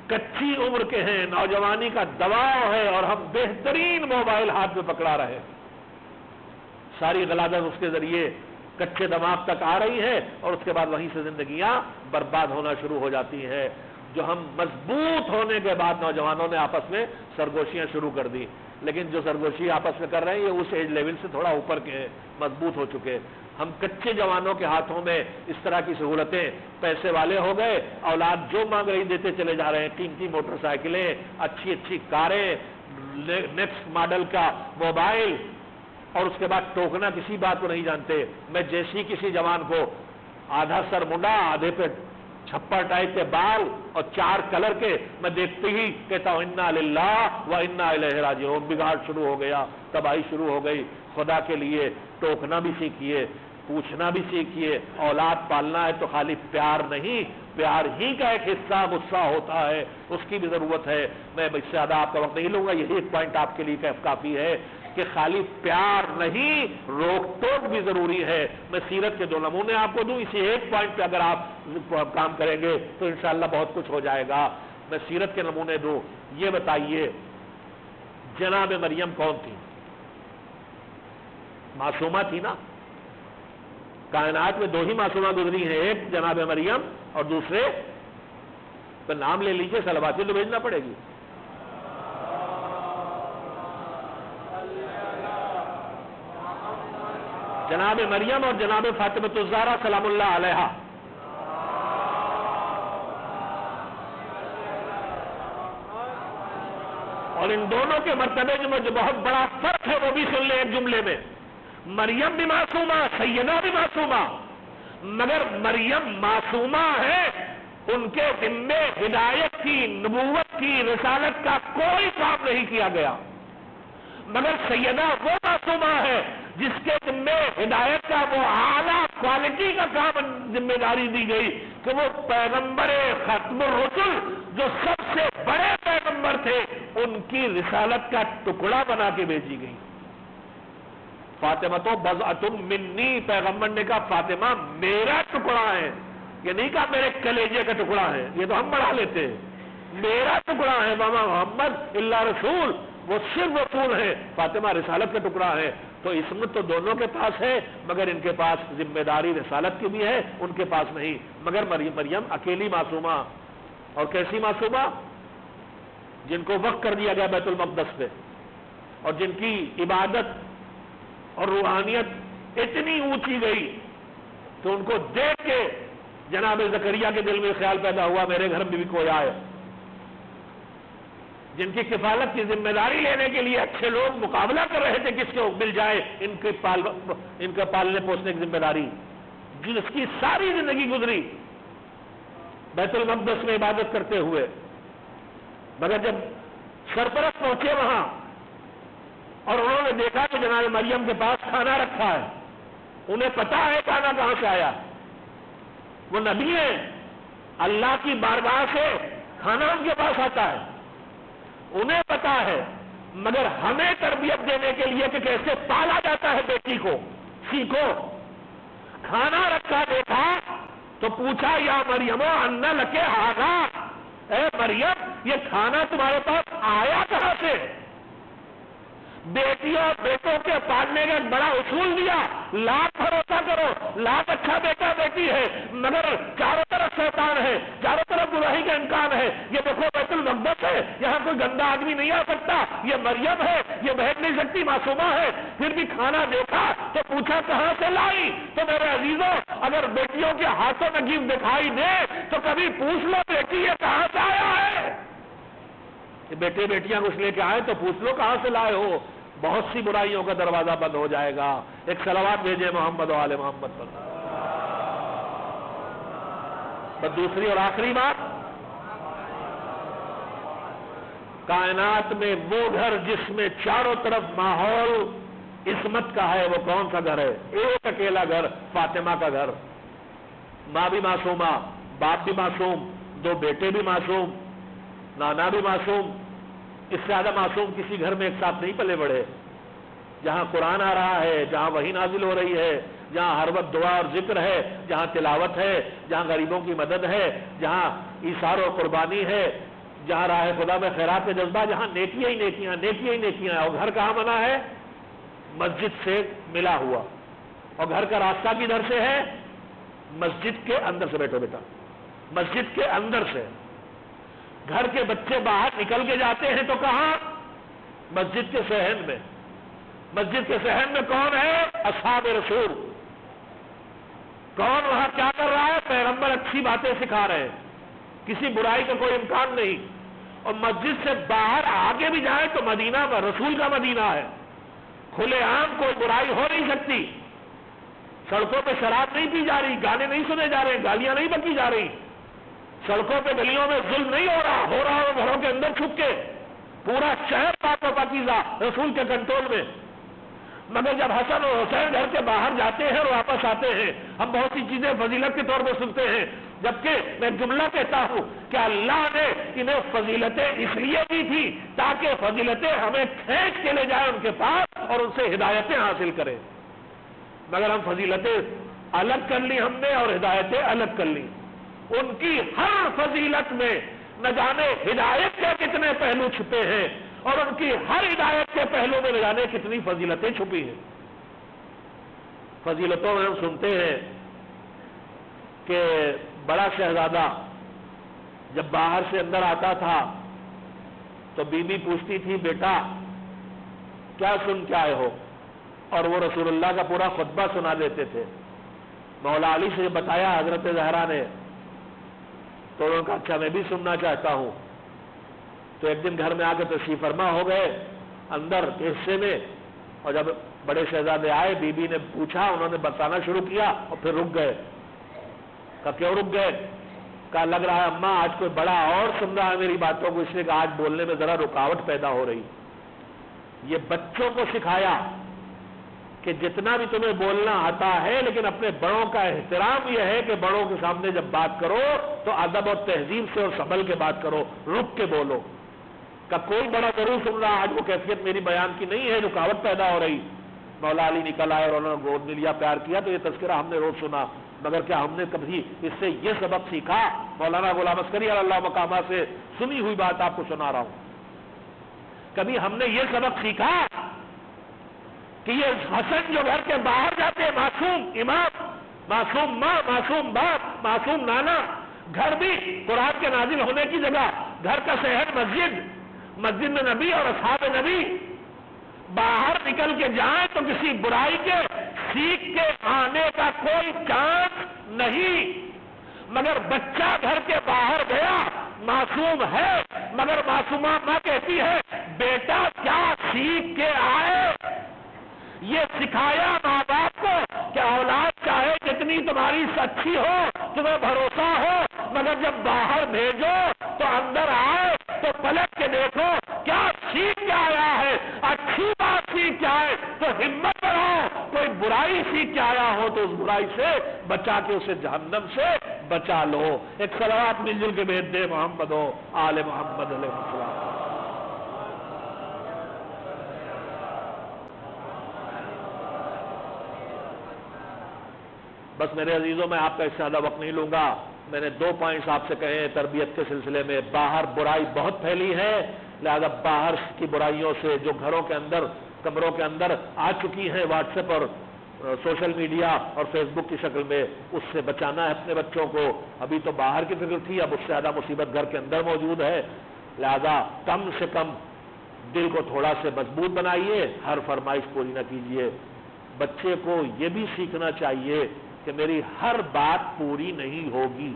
کچی عمر کے ہیں، نوجوانی کا دباؤ ہے، اور ہم بہترین موبائل ہاتھ میں پکڑا رہے، ساری غلاظت اس کے ذریعے کچے دماغ تک آ رہی ہے، اور اس کے بعد وہیں سے زندگیاں برباد ہونا شروع ہو جاتی ہیں۔ جو ہم مضبوط ہونے کے بعد نوجوانوں نے آپس میں سرگوشیاں شروع کر دی، لیکن جو سرگوشی آپس میں کر رہے ہیں یہ اس ایج لیول سے تھوڑا اوپر کے ہیں، مضبوط ہو چکے۔ ہم کچے جوانوں کے ہاتھوں میں اس طرح کی سہولتیں، پیسے والے ہو گئے، اولاد جو مانگ رہی دیتے چلے جا رہے ہیں، قیمتی موٹر سائیکلیں، اچھی اچھی کاریں، نیکسٹ ماڈل کا موبائل، اور اس کے بعد ٹوکنا کسی بات کو نہیں جانتے۔ میں جیسی کسی جوان کو آدھا سر منڈا، آدھے پہ چھپر ٹائپ کے بال اور 4 کلر کے، میں دیکھتے ہی کہتا ہوں انا للہ و انا الیہ راجعون، بگاڑ شروع ہو گیا، تباہی شروع ہو گئی۔ خدا کے لیے ٹوکنا بھی سیکھیے، پوچھنا بھی سیکھیے۔ اولاد پالنا ہے تو خالی پیار نہیں، پیار ہی کا ایک حصہ غصہ ہوتا ہے، اس کی بھی ضرورت ہے۔ میں اس سے زیادہ آپ کا وقت نہیں لوں گا، یہی ایک پوائنٹ آپ کے لیے کافی ہے کہ خالی پیار نہیں، روک ٹوک بھی ضروری ہے۔ میں سیرت کے 2 نمونے آپ کو دوں، اسی ایک پوائنٹ پہ اگر آپ کام کریں گے تو انشاءاللہ بہت کچھ ہو جائے گا۔ میں سیرت کے نمونے دوں، یہ بتائیے جناب مریم کون تھی؟ معصومہ تھی نا؟ کائنات میں 2 ہی معصومہ گزری ہیں، ایک جناب مریم اور دوسرے تو نام لے لیجئے، صلوات تو بھیجنا پڑے گی۔ جناب مریم اور جناب فاطمۃ الزہرا سلام اللہ علیہا۔ اور ان دونوں کے مرتبے میں جو بہت بڑا فرق ہے وہ بھی سن لیں ایک جملے میں۔ مریم بھی معصومہ، سیدہ بھی معصومہ، مگر مریم معصومہ ہے، ان کے ذمے ہدایت کی، نبوت کی، رسالت کا کوئی کام نہیں کیا گیا، مگر سیدہ وہ معصومہ ہے جس کے ذمے ہدایت کا وہ اعلیٰ کوالٹی کا کام، ذمہ داری دی گئی کہ وہ پیغمبر ختم الرسل، جو سب سے بڑے پیغمبر تھے، ان کی رسالت کا ٹکڑا بنا کے بھیجی گئی۔ فاطمہ تو بضعۃ منی، پیغمبر نے کہا فاطمہ میرا ٹکڑا ہے، یہ نہیں کہا میرے کلیجے کا ٹکڑا ہے، یہ تو ہم بڑھا لیتے ہیں، میرا ٹکڑا ہے، وما محمد الا رسول، وہ صرف رسول ہے، فاطمہ رسالت کا ٹکڑا ہے۔ تو عصمت تو دونوں کے پاس ہے، مگر ان کے پاس ذمہ داری رسالت کی بھی ہے، ان کے پاس نہیں۔ مگر مریم اکیلی معصومہ، اور کیسی معصومہ؟ جن کو وقف کر دیا گیا بیت المقدس پہ، اور جن کی عبادت اور روحانیت اتنی اونچی گئی تو ان کو دیکھ کے جناب زکریا کے دل میں خیال پیدا ہوا میرے گھر میں بھی کوئی آئے۔ جن کی کفالت کی ذمہ داری لینے کے لیے اچھے لوگ مقابلہ کر رہے تھے کس کو مل جائے ان کے پالنے پوسنے کی ذمہ داری، جس کی ساری زندگی گزری بیت المقدس میں عبادت کرتے ہوئے، مگر جب سرپرست پہنچے وہاں اور انہوں نے دیکھا کہ جناب مریم کے پاس کھانا رکھا ہے، انہیں پتا ہے کھانا کہاں سے آیا، وہ نبی ہیں، اللہ کی بارگاہ سے کھانا ان کے پاس آتا ہے، انہیں پتا ہے، مگر ہمیں تربیت دینے کے لیے کہ کیسے پالا جاتا ہے بیٹی کو، سیکھو۔ کھانا رکھا دیکھا تو پوچھا یا مریم ان لک ھذا، اے مریم یہ کھانا تمہارے پاس آیا کہاں سے؟ بیٹیوں بیٹوں کے پالنے کا ایک بڑا اصول دیا، لاکھ بھروسہ کرو، لاکھ اچھا بیٹا بیٹی ہے، مگر چاروں طرف شیطان ہے، چاروں طرف برائی کا امکان ہے۔ یہ دیکھو بیت المقدس ہے، یہاں کوئی گندا آدمی نہیں آ سکتا، یہ مریم ہے، یہ بیٹھ نہیں سکتی، معصومہ ہے، پھر بھی کھانا دیکھا تو پوچھا کہاں سے لائی؟ تو میرے عزیزوں اگر بیٹیوں کے ہاتھوں میں گفٹ دکھائی دے تو کبھی پوچھ لو بیٹی یہ کہاں سے آیا ہے؟ بیٹے بیٹیاں کچھ لے کے آئے تو پوچھ لو کہاں سے لائے ہو، بہت سی برائیوں کا دروازہ بند ہو جائے گا۔ ایک صلوات بھیجے محمد و آل محمد پر۔ بس دوسری اور آخری بات، کائنات میں وہ گھر جس میں چاروں طرف ماحول عصمت کا ہے وہ کون سا گھر ہے؟ ایک اکیلا گھر، فاطمہ کا گھر۔ ماں بھی معصومہ، باپ بھی معصوم، دو بیٹے بھی معصوم، نانا بھی معصوم۔ اس سے زیادہ معصوم کسی گھر میں ایک ساتھ نہیں پلے بڑھے۔ جہاں قرآن آ رہا ہے، جہاں وحی نازل ہو رہی ہے، جہاں ہر وقت دعا اور ذکر ہے، جہاں تلاوت ہے، جہاں غریبوں کی مدد ہے، جہاں ایثار و قربانی ہے، جہاں راہ خدا میں خیرات کا جذبہ، جہاں نیکیاں ہی نیکیاں، نیکیاں ہی نیکیاں ہیں۔ اور گھر کہاں بنا ہے؟ مسجد سے ملا ہوا۔ اور گھر کا راستہ کدھر سے ہے؟ مسجد کے اندر سے۔ بیٹھو بیٹا، مسجد کے اندر سے۔ گھر کے بچے باہر نکل کے جاتے ہیں تو کہاں؟ مسجد کے صحن میں۔ مسجد کے صحن میں کون ہے؟ اصحاب رسول۔ کون وہاں کیا کر رہا ہے؟ پیغمبر اچھی باتیں سکھا رہے ہیں، کسی برائی کا کوئی امکان نہیں۔ اور مسجد سے باہر آگے بھی جائے تو مدینہ میں رسول کا مدینہ ہے، کھلے عام کوئی برائی ہو نہیں سکتی۔ سڑکوں پہ شراب نہیں پی جا رہی، گانے نہیں سنے جا رہے، گالیاں نہیں بکی جا رہی، سڑکوں پہ گلیوں میں ظلم نہیں ہو رہا ہو گھروں کے اندر چھپ کے، پورا شہر پاک و پاکیزہ رسول کے کنٹرول میں۔ مگر جب حسن اور حسین گھر کے باہر جاتے ہیں اور واپس آتے ہیں، ہم بہت سی چیزیں فضیلت کے طور پہ سنتے ہیں، جبکہ میں جملہ کہتا ہوں کہ اللہ نے انہیں فضیلتیں اس لیے دی تھی تاکہ فضیلتیں ہمیں کھینچ کے لے جائیں ان کے پاس اور ان سے ہدایتیں حاصل کریں۔ مگر ہم فضیلتیں الگ کر لی ہم نے اور ہدایتیں الگ کر لی۔ ان کی ہر فضیلت میں نہ جانے ہدایت کے کتنے پہلو چھپے ہیں، اور ان کی ہر ہدایت کے پہلو میں نہ جانے کتنی فضیلتیں چھپی ہیں۔ فضیلتوں میں ہم سنتے ہیں کہ بڑا شہزادہ جب باہر سے اندر آتا تھا تو بی بی پوچھتی تھی، بیٹا کیا سن کے آئے ہو؟ اور وہ رسول اللہ کا پورا خطبہ سنا دیتے تھے۔ مولا علی سے بتایا حضرت زہرا نے، تو انہوں نے کہا اچھا میں بھی سننا چاہتا ہوں۔ تو ایک دن گھر میں آ کے تشریف فرما ہو گئے اندر کے حصے میں، اور جب بڑے شہزادے آئے بی بی نے پوچھا، انہوں نے بتانا شروع کیا اور پھر رک گئے۔ کہا کیوں رک گئے؟ کہا لگ رہا ہے اماں آج کوئی بڑا اور سن رہا ہے میری باتوں کو، اس لیے کہ آج بولنے میں ذرا رکاوٹ پیدا ہو رہی۔ یہ بچوں کو سکھایا کہ جتنا بھی تمہیں بولنا آتا ہے لیکن اپنے بڑوں کا احترام یہ ہے کہ بڑوں کے سامنے جب بات کرو تو ادب اور تہذیب سے اور سنبھل کے بات کرو، رک کے بولو۔ کہ کوئی بڑا ضرور سن رہا، آج وہ کیفیت میری بیان کی نہیں ہے، رکاوٹ پیدا ہو رہی۔ مولا علی نکل آئے اور انہوں نے گود میں لیا، پیار کیا۔ تو یہ تذکرہ ہم نے روز سنا، مگر کیا ہم نے کبھی اس سے یہ سبق سیکھا؟ مولانا غلام عسکری علی اللہ مقامہ سے سنی ہوئی بات آپ کو سنا رہا ہوں۔ کبھی ہم نے یہ سبق سیکھا کہ یہ حسن جو گھر کے باہر جاتے ہیں، معصوم امام، معصوم ماں، معصوم باپ، معصوم نانا، گھر بھی قرآن کے نازل ہونے کی جگہ، گھر کا شہر مسجد، مسجد میں نبی اور اصحاب نبی، باہر نکل کے جائیں تو کسی برائی کے سیکھ کے آنے کا کوئی چانس نہیں۔ مگر بچہ گھر کے باہر گیا، معصوم ہے، مگر معصومہ ماں کہتی ہے بیٹا کیا سیکھ کے آئے؟ یہ سکھایا ماں باپ کو کہ اولاد چاہے جتنی تمہاری اچھی ہو، تمہیں بھروسہ ہو، مگر جب باہر بھیجو تو اندر آئے تو پلٹ کے دیکھو کیا سیکھ کے آیا ہے۔ اچھی بات سیکھ کے آئے تو ہمت بڑھاؤ، کوئی برائی سیکھ کے آیا ہو تو اس برائی سے بچا کے اسے جہنم سے بچا لو۔ ایک صلوات مل جل کے بھیج دے محمد و آل محمد علیہ السلام۔ بس میرے عزیزوں میں آپ کا اس سے زیادہ وقت نہیں لوں گا۔ میں نے 2 پوائنٹس آپ سے کہے ہیں تربیت کے سلسلے میں۔ باہر برائی بہت پھیلی ہے، لہذا باہر کی برائیوں سے جو گھروں کے اندر، کمروں کے اندر آ چکی ہیں واٹس ایپ اور سوشل میڈیا اور فیس بک کی شکل میں، اس سے بچانا ہے اپنے بچوں کو۔ ابھی تو باہر کی فکر تھی، اب اس سے زیادہ مصیبت گھر کے اندر موجود ہے، لہذا کم سے کم دل کو تھوڑا سے مضبوط بنائیے، ہر فرمائش پوری نہ کیجیے۔ بچے کو یہ بھی سیکھنا چاہیے کہ میری ہر بات پوری نہیں ہوگی،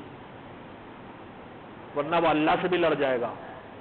ورنہ وہ اللہ سے بھی لڑ جائے گا۔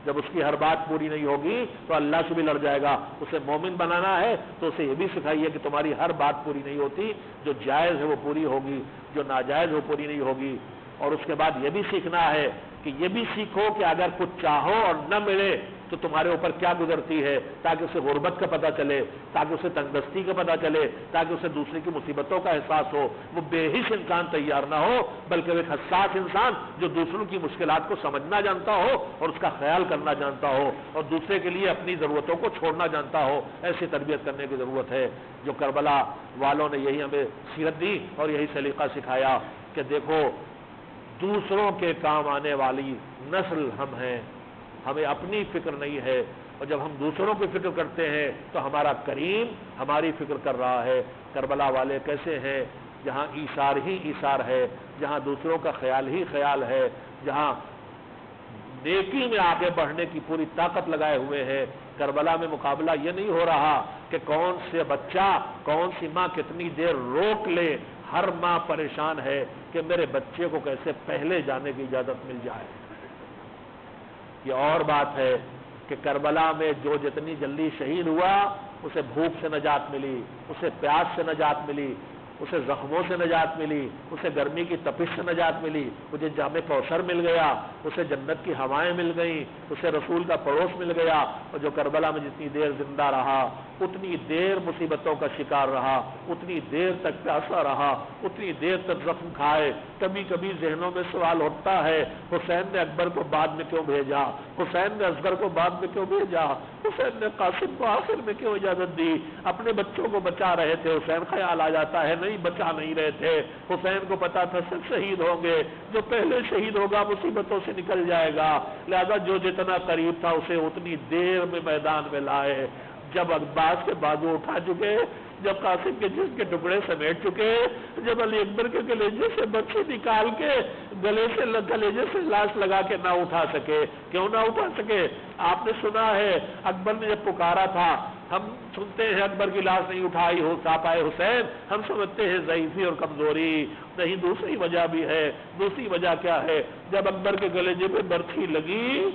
جب اس کی ہر بات پوری نہیں ہوگی تو اللہ سے بھی لڑ جائے گا۔ اسے مومن بنانا ہے تو اسے یہ بھی سکھائیے کہ تمہاری ہر بات پوری نہیں ہوتی، جو جائز ہے وہ پوری ہوگی، جو ناجائز وہ پوری نہیں ہوگی۔ اور اس کے بعد یہ بھی سیکھنا ہے کہ یہ بھی سیکھو کہ اگر کچھ چاہو اور نہ ملے تو تو تمہارے اوپر کیا گزرتی ہے، تاکہ اسے غربت کا پتہ چلے، تاکہ اسے تنگدستی کا پتہ چلے، تاکہ اسے دوسرے کی مصیبتوں کا احساس ہو۔ وہ بے حس انسان تیار نہ ہو، بلکہ وہ ایک حساس انسان جو دوسروں کی مشکلات کو سمجھنا جانتا ہو اور اس کا خیال کرنا جانتا ہو اور دوسرے کے لیے اپنی ضرورتوں کو چھوڑنا جانتا ہو۔ ایسی تربیت کرنے کی ضرورت ہے، جو کربلا والوں نے یہی ہمیں سیرت دی اور یہی سلیقہ سکھایا کہ دیکھو دوسروں کے کام آنے والی نسل ہم ہیں، ہمیں اپنی فکر نہیں ہے، اور جب ہم دوسروں کی فکر کرتے ہیں تو ہمارا کریم ہماری فکر کر رہا ہے۔ کربلا والے کیسے ہیں؟ جہاں ایثار ہی ایثار ہے، جہاں دوسروں کا خیال ہی خیال ہے، جہاں نیکی میں آگے بڑھنے کی پوری طاقت لگائے ہوئے ہیں۔ کربلا میں مقابلہ یہ نہیں ہو رہا کہ کون سے بچہ، کون سی ماں کتنی دیر روک لے، ہر ماں پریشان ہے کہ میرے بچے کو کیسے پہلے جانے کی اجازت مل جائے۔ یہ اور بات ہے کہ کربلا میں جو جتنی جلدی شہید ہوا اسے بھوک سے نجات ملی، اسے پیاس سے نجات ملی، اسے زخموں سے نجات ملی، اسے گرمی کی تپش سے نجات ملی، مجھے جام کوثر مل گیا، اسے جنت کی ہوائیں مل گئیں، اسے رسول کا پڑوس مل گیا۔ اور جو کربلا میں جتنی دیر زندہ رہا اتنی دیر مصیبتوں کا شکار رہا، اتنی دیر تک پیاسا رہا، اتنی دیر تک زخم کھائے۔ کبھی کبھی ذہنوں میں سوال اٹھتا ہے، حسین نے اکبر کو بعد میں کیوں بھیجا، حسین نے اصغر کو بعد میں کیوں بھیجا، حسین نے قاسم کو آخر میں کیوں اجازت دی؟ اپنے بچوں کو بچا رہے تھے، حسین خیال آ جاتا ہے نہیں بچا نہیں رہے تھے، حسین کو پتا تھا سب شہید ہوں گے، جو پہلے شہید ہوگا مصیبتوں سے نکل جائے گا، لہذا جو جتنا قریب تھا اسے اتنی دیر میں میدان میں لائے۔ جب عباس کے بازو اٹھا چکے، جب قاسم کے جسم کے ٹکڑے سمیٹ چکے، جب علی اکبر کے کلیجے سے برچھی نکال کے کلیجے سے لاش لگا کے نہ اٹھا سکے، کیوں نہ اٹھا سکے؟ آپ نے سنا ہے اکبر نے جب پکارا تھا، ہم سنتے ہیں اکبر کی لاش نہیں اٹھائی ہو پائے حسین، ہم سمجھتے ہیں ضعیفی اور کمزوری، نہیں دوسری وجہ بھی ہے۔ دوسری وجہ کیا ہے؟ جب اکبر کے کلیجے پہ برچھی لگی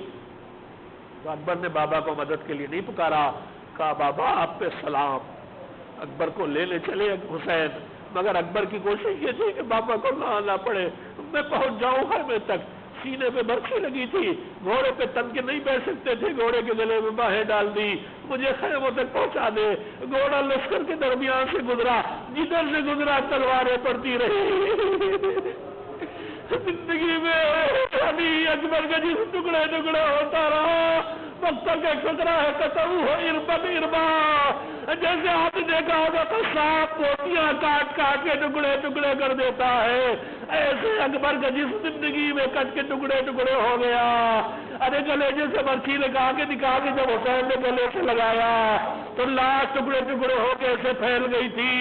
تو اکبر نے بابا کو مدد کے لیے نہیں پکارا، کہا بابا آپ پہ سلام، اکبر کو لینے چلے حسین، مگر اکبر کی کوشش یہ تھی کہ بابا کو نہ آنا پڑے، میں پہنچ جاؤں خیمے تک۔ سینے پہ برچھی لگی تھی، گھوڑے پہ تن کے نہیں بیٹھ سکتے تھے، گھوڑے کے گلے میں باہیں ڈال دی، مجھے خیموں تک پہنچا دے۔ گھوڑا لشکر کے درمیان سے گزرا، جدھر سے گزرا تلواریں پڑتی رہی۔ زندگی میں علی اکبر کا جس ٹکڑے ٹکڑے ہوتا رہا، مقتل کا خطرہ ہے قتل ہو اربا اربا، جیسے آپ نے دیکھا ہوگا قصاب موتیاں کاٹ کاٹ کے ٹکڑے ٹکڑے کر دیتا ہے، ایسے اکبر کا جس زندگی میں کٹ کے ٹکڑے ٹکڑے ہو گیا۔ ارے گلیجے سے برچھی لگا کے دکھا کے جب حسین نے گلے سے لگایا تو لاش ٹکڑے ٹکڑے ہو کے ایسے پھیل گئی تھی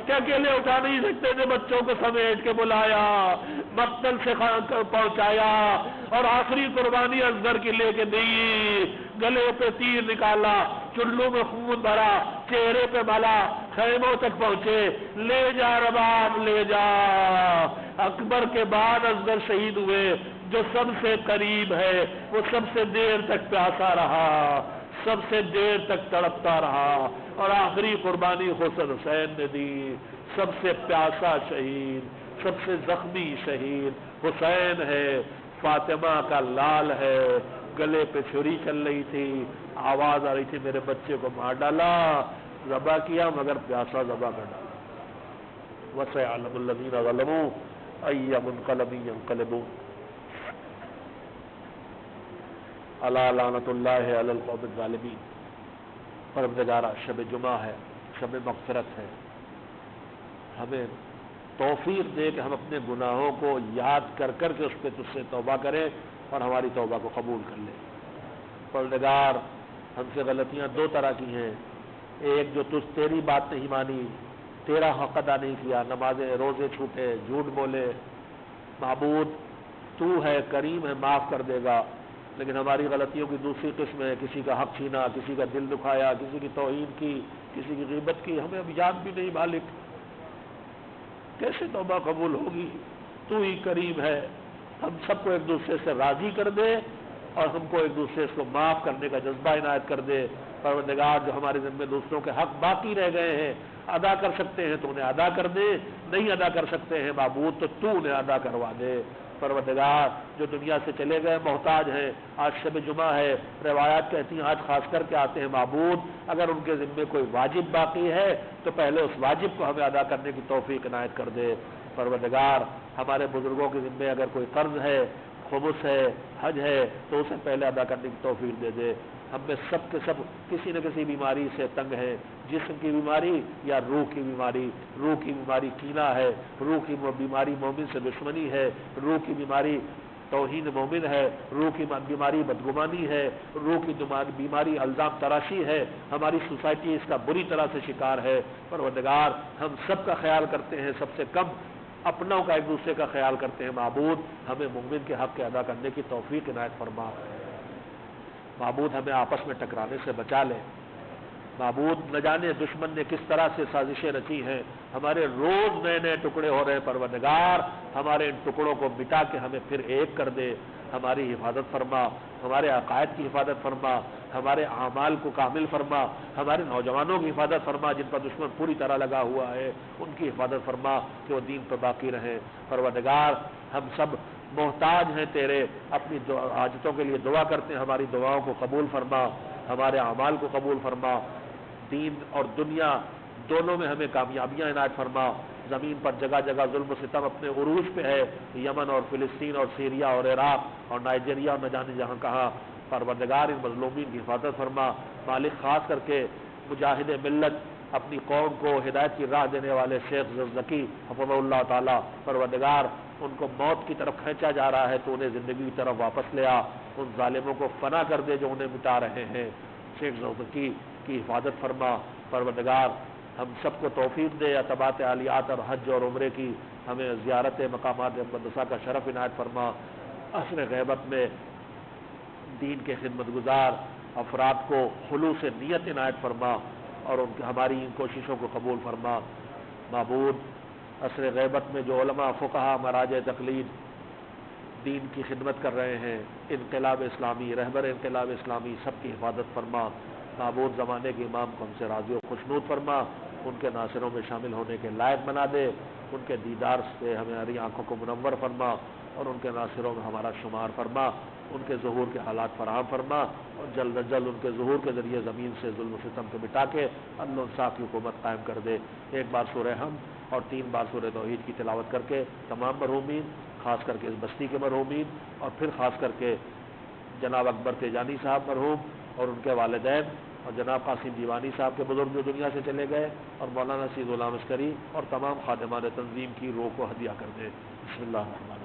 کہ اکیلے اٹھا نہیں سکتے تھے، بچوں کو سمیٹ کے بلایا، مقتل سے پہنچایا اور آخری قربانی اصغر کی لے کے دی، گلے پہ تیر نکالا، چلو میں خون بھرا، چہرے پہ ملا، خیموں تک پہنچے، لے جا رباب لے جا۔ اکبر کے بعد اصغر شہید ہوئے، جو سب سے قریب ہے وہ سب سے دیر تک پیاسا رہا، سب سے دیر تک تڑپتا رہا، اور آخری قربانی حسین نے دی۔ سب سے پیاسا شہید، سب سے زخمی شہید حسین ہے، فاطمہ کا لال ہے، گلے پہ چھری چل رہی تھی، آواز آ رہی تھی میرے بچے کو مار ڈالا، ذبح کیا مگر پیاسا ذبح کر ڈالا۔ وَسَيَعْلَمُ الَّذِينَ ظَلَمُوا أَيَّ مُنقَلَبٍ يَنقَلِبُونَ أَلَا لَعْنَةُ اللَّهِ عَلَى الْقَوْمِ الظَّالِمِينَ۔ پروردگارا شب جمعہ ہے، شب مغفرت ہے، ہمیں توفیق دے کہ ہم اپنے گناہوں کو یاد کر کر کے اس پہ تجھ سے توبہ کریں اور ہماری توبہ کو قبول کر لیں۔ پروردگار ہم سے غلطیاں دو طرح کی ہیں، ایک جو تیری بات نہیں مانی، تیرا حق ادا نہیں کیا، نمازیں روزے چھوٹے، جھوٹ بولے۔ معبود تو ہے، کریم ہے، معاف کر دے گا، لیکن ہماری غلطیوں کی دوسری قسم ہے، کسی کا حق چھینا، کسی کا دل دکھایا، کسی کی توہین کی، کسی کی غیبت کی، ہمیں اب یاد بھی نہیں مالک، کیسے توبہ قبول ہوگی؟ تو ہی کریم ہے، ہم سب کو ایک دوسرے سے راضی کر دے اور ہم کو ایک دوسرے کو معاف کرنے کا جذبہ عنایت کر دے۔ پروردگار جو ہمارے ذمہ دوسروں کے حق باقی رہ گئے ہیں، ادا کر سکتے ہیں تو انہیں ادا کر دے، نہیں ادا کر سکتے ہیں معبود تو انہیں ادا کروا دے۔ پروردگار جو دنیا سے چلے گئے محتاج ہیں، آج شب جمعہ ہے، روایات کہتی ہیں آج خاص کر کے آتے ہیں معبود، اگر ان کے ذمے کوئی واجب باقی ہے تو پہلے اس واجب کو ہمیں ادا کرنے کی توفیق عنایت کر دے۔ پروردگار ہمارے بزرگوں کے ذمے اگر کوئی قرض ہے، خمس ہے، حج ہے تو اسے پہلے ادا کرنے کی توفیق دے دے۔ ہم میں سب کے سب کسی نہ کسی بیماری سے تنگ ہیں، جسم کی بیماری یا روح کی بیماری۔ روح کی بیماری کینہ ہے، روح کی بیماری مومن سے دشمنی ہے، روح کی بیماری توہین مومن ہے، روح کی بیماری بدگمانی ہے، روح کی بیماری الزام تراشی ہے۔ ہماری سوسائٹی اس کا بری طرح سے شکار ہے۔ پروردگار ہم سب کا خیال کرتے ہیں، سب سے کم اپنوں کا ایک دوسرے کا خیال کرتے ہیں۔ معبود ہمیں مومن کے حق کے ادا کرنے کی توفیق عنایت فرما۔ معبود ہمیں آپس میں ٹکرانے سے بچا لے۔ معبود نہ جانے دشمن نے کس طرح سے سازشیں رچی ہیں، ہمارے روز نئے نئے ٹکڑے ہو رہے ہیں۔ پروردگار ہمارے ان ٹکڑوں کو مٹا کے ہمیں پھر ایک کر دے۔ ہماری حفاظت فرما، ہمارے عقائد کی حفاظت فرما، ہمارے اعمال کو کامل فرما، ہمارے نوجوانوں کی حفاظت فرما جن پر دشمن پوری طرح لگا ہوا ہے، ان کی حفاظت فرما کہ وہ دین پر باقی رہیں۔ پروردگار ہم سب محتاج ہیں تیرے، اپنی حاجتوں کے لیے دعا کرتے ہیں، ہماری دعاؤں کو قبول فرما، ہمارے اعمال کو قبول فرما، دین اور دنیا دونوں میں ہمیں کامیابیاں عنایت فرما۔ زمین پر جگہ جگہ ظلم و ستم اپنے عروج پہ ہے، یمن اور فلسطین اور سیریا اور عراق اور نائجیریا اور نہ جانے جہاں کہاں۔ پروردگار ان مظلومین کی حفاظت فرما۔ مالک خاص کر کے مجاہد ملت، اپنی قوم کو ہدایت کی راہ دینے والے شیخ زکی حفظہ اللہ تعالی، پروردگار ان کو موت کی طرف کھینچا جا رہا ہے تو انہیں زندگی کی طرف واپس لے آ، ان ظالموں کو فنا کر دے جو انہیں مٹا رہے ہیں۔ شیخ زکی کی حفاظت فرما۔ پروردگار ہم سب کو توفیق دے، عتبات عالیات اور حج اور عمرے کی، ہمیں زیارت مقامات مقدسہ کا شرف عنایت فرما۔ عصر غیبت میں دین کے خدمت گزار افراد کو خلوص نیت عنایت فرما اور ہماری ان کوششوں کو قبول فرما۔ معبود عصر غیبت میں جو علماء، فقہا، مراجع تقلید دین کی خدمت کر رہے ہیں، انقلاب اسلامی، رہبر انقلاب اسلامی، سب کی حفاظت فرما۔ معبود زمانے کے امام کو ہم سے راضی و خوشنود فرما، ان کے ناصروں میں شامل ہونے کے لائق بنا دے، ان کے دیدار سے ہماری آنکھوں کو منور فرما اور ان کے ناصروں میں ہمارا شمار فرما، ان کے ظہور کے حالات فراہم فرما اور جلد از جلد ان کے ظہور کے ذریعے زمین سے ظلم و ستم کو مٹا کے عدل و انصاف کی حکومت قائم کر دے۔ ایک بار سورہ حمد اور 3 بار سورہ توحید کی تلاوت کر کے تمام مرحومین، خاص کر کے اس بستی کے مرحومین اور پھر خاص کر کے جناب اکبر تیجانی صاحب مرحوم اور ان کے والدین اور جناب قاسم دیوانی صاحب کے بزرگ جو دنیا سے چلے گئے اور مولانا سید غلام عسکری اور تمام خادمان تنظیم کی روح کو ہدیہ کر دے۔ بسم اللہ الرحمن الرحیم۔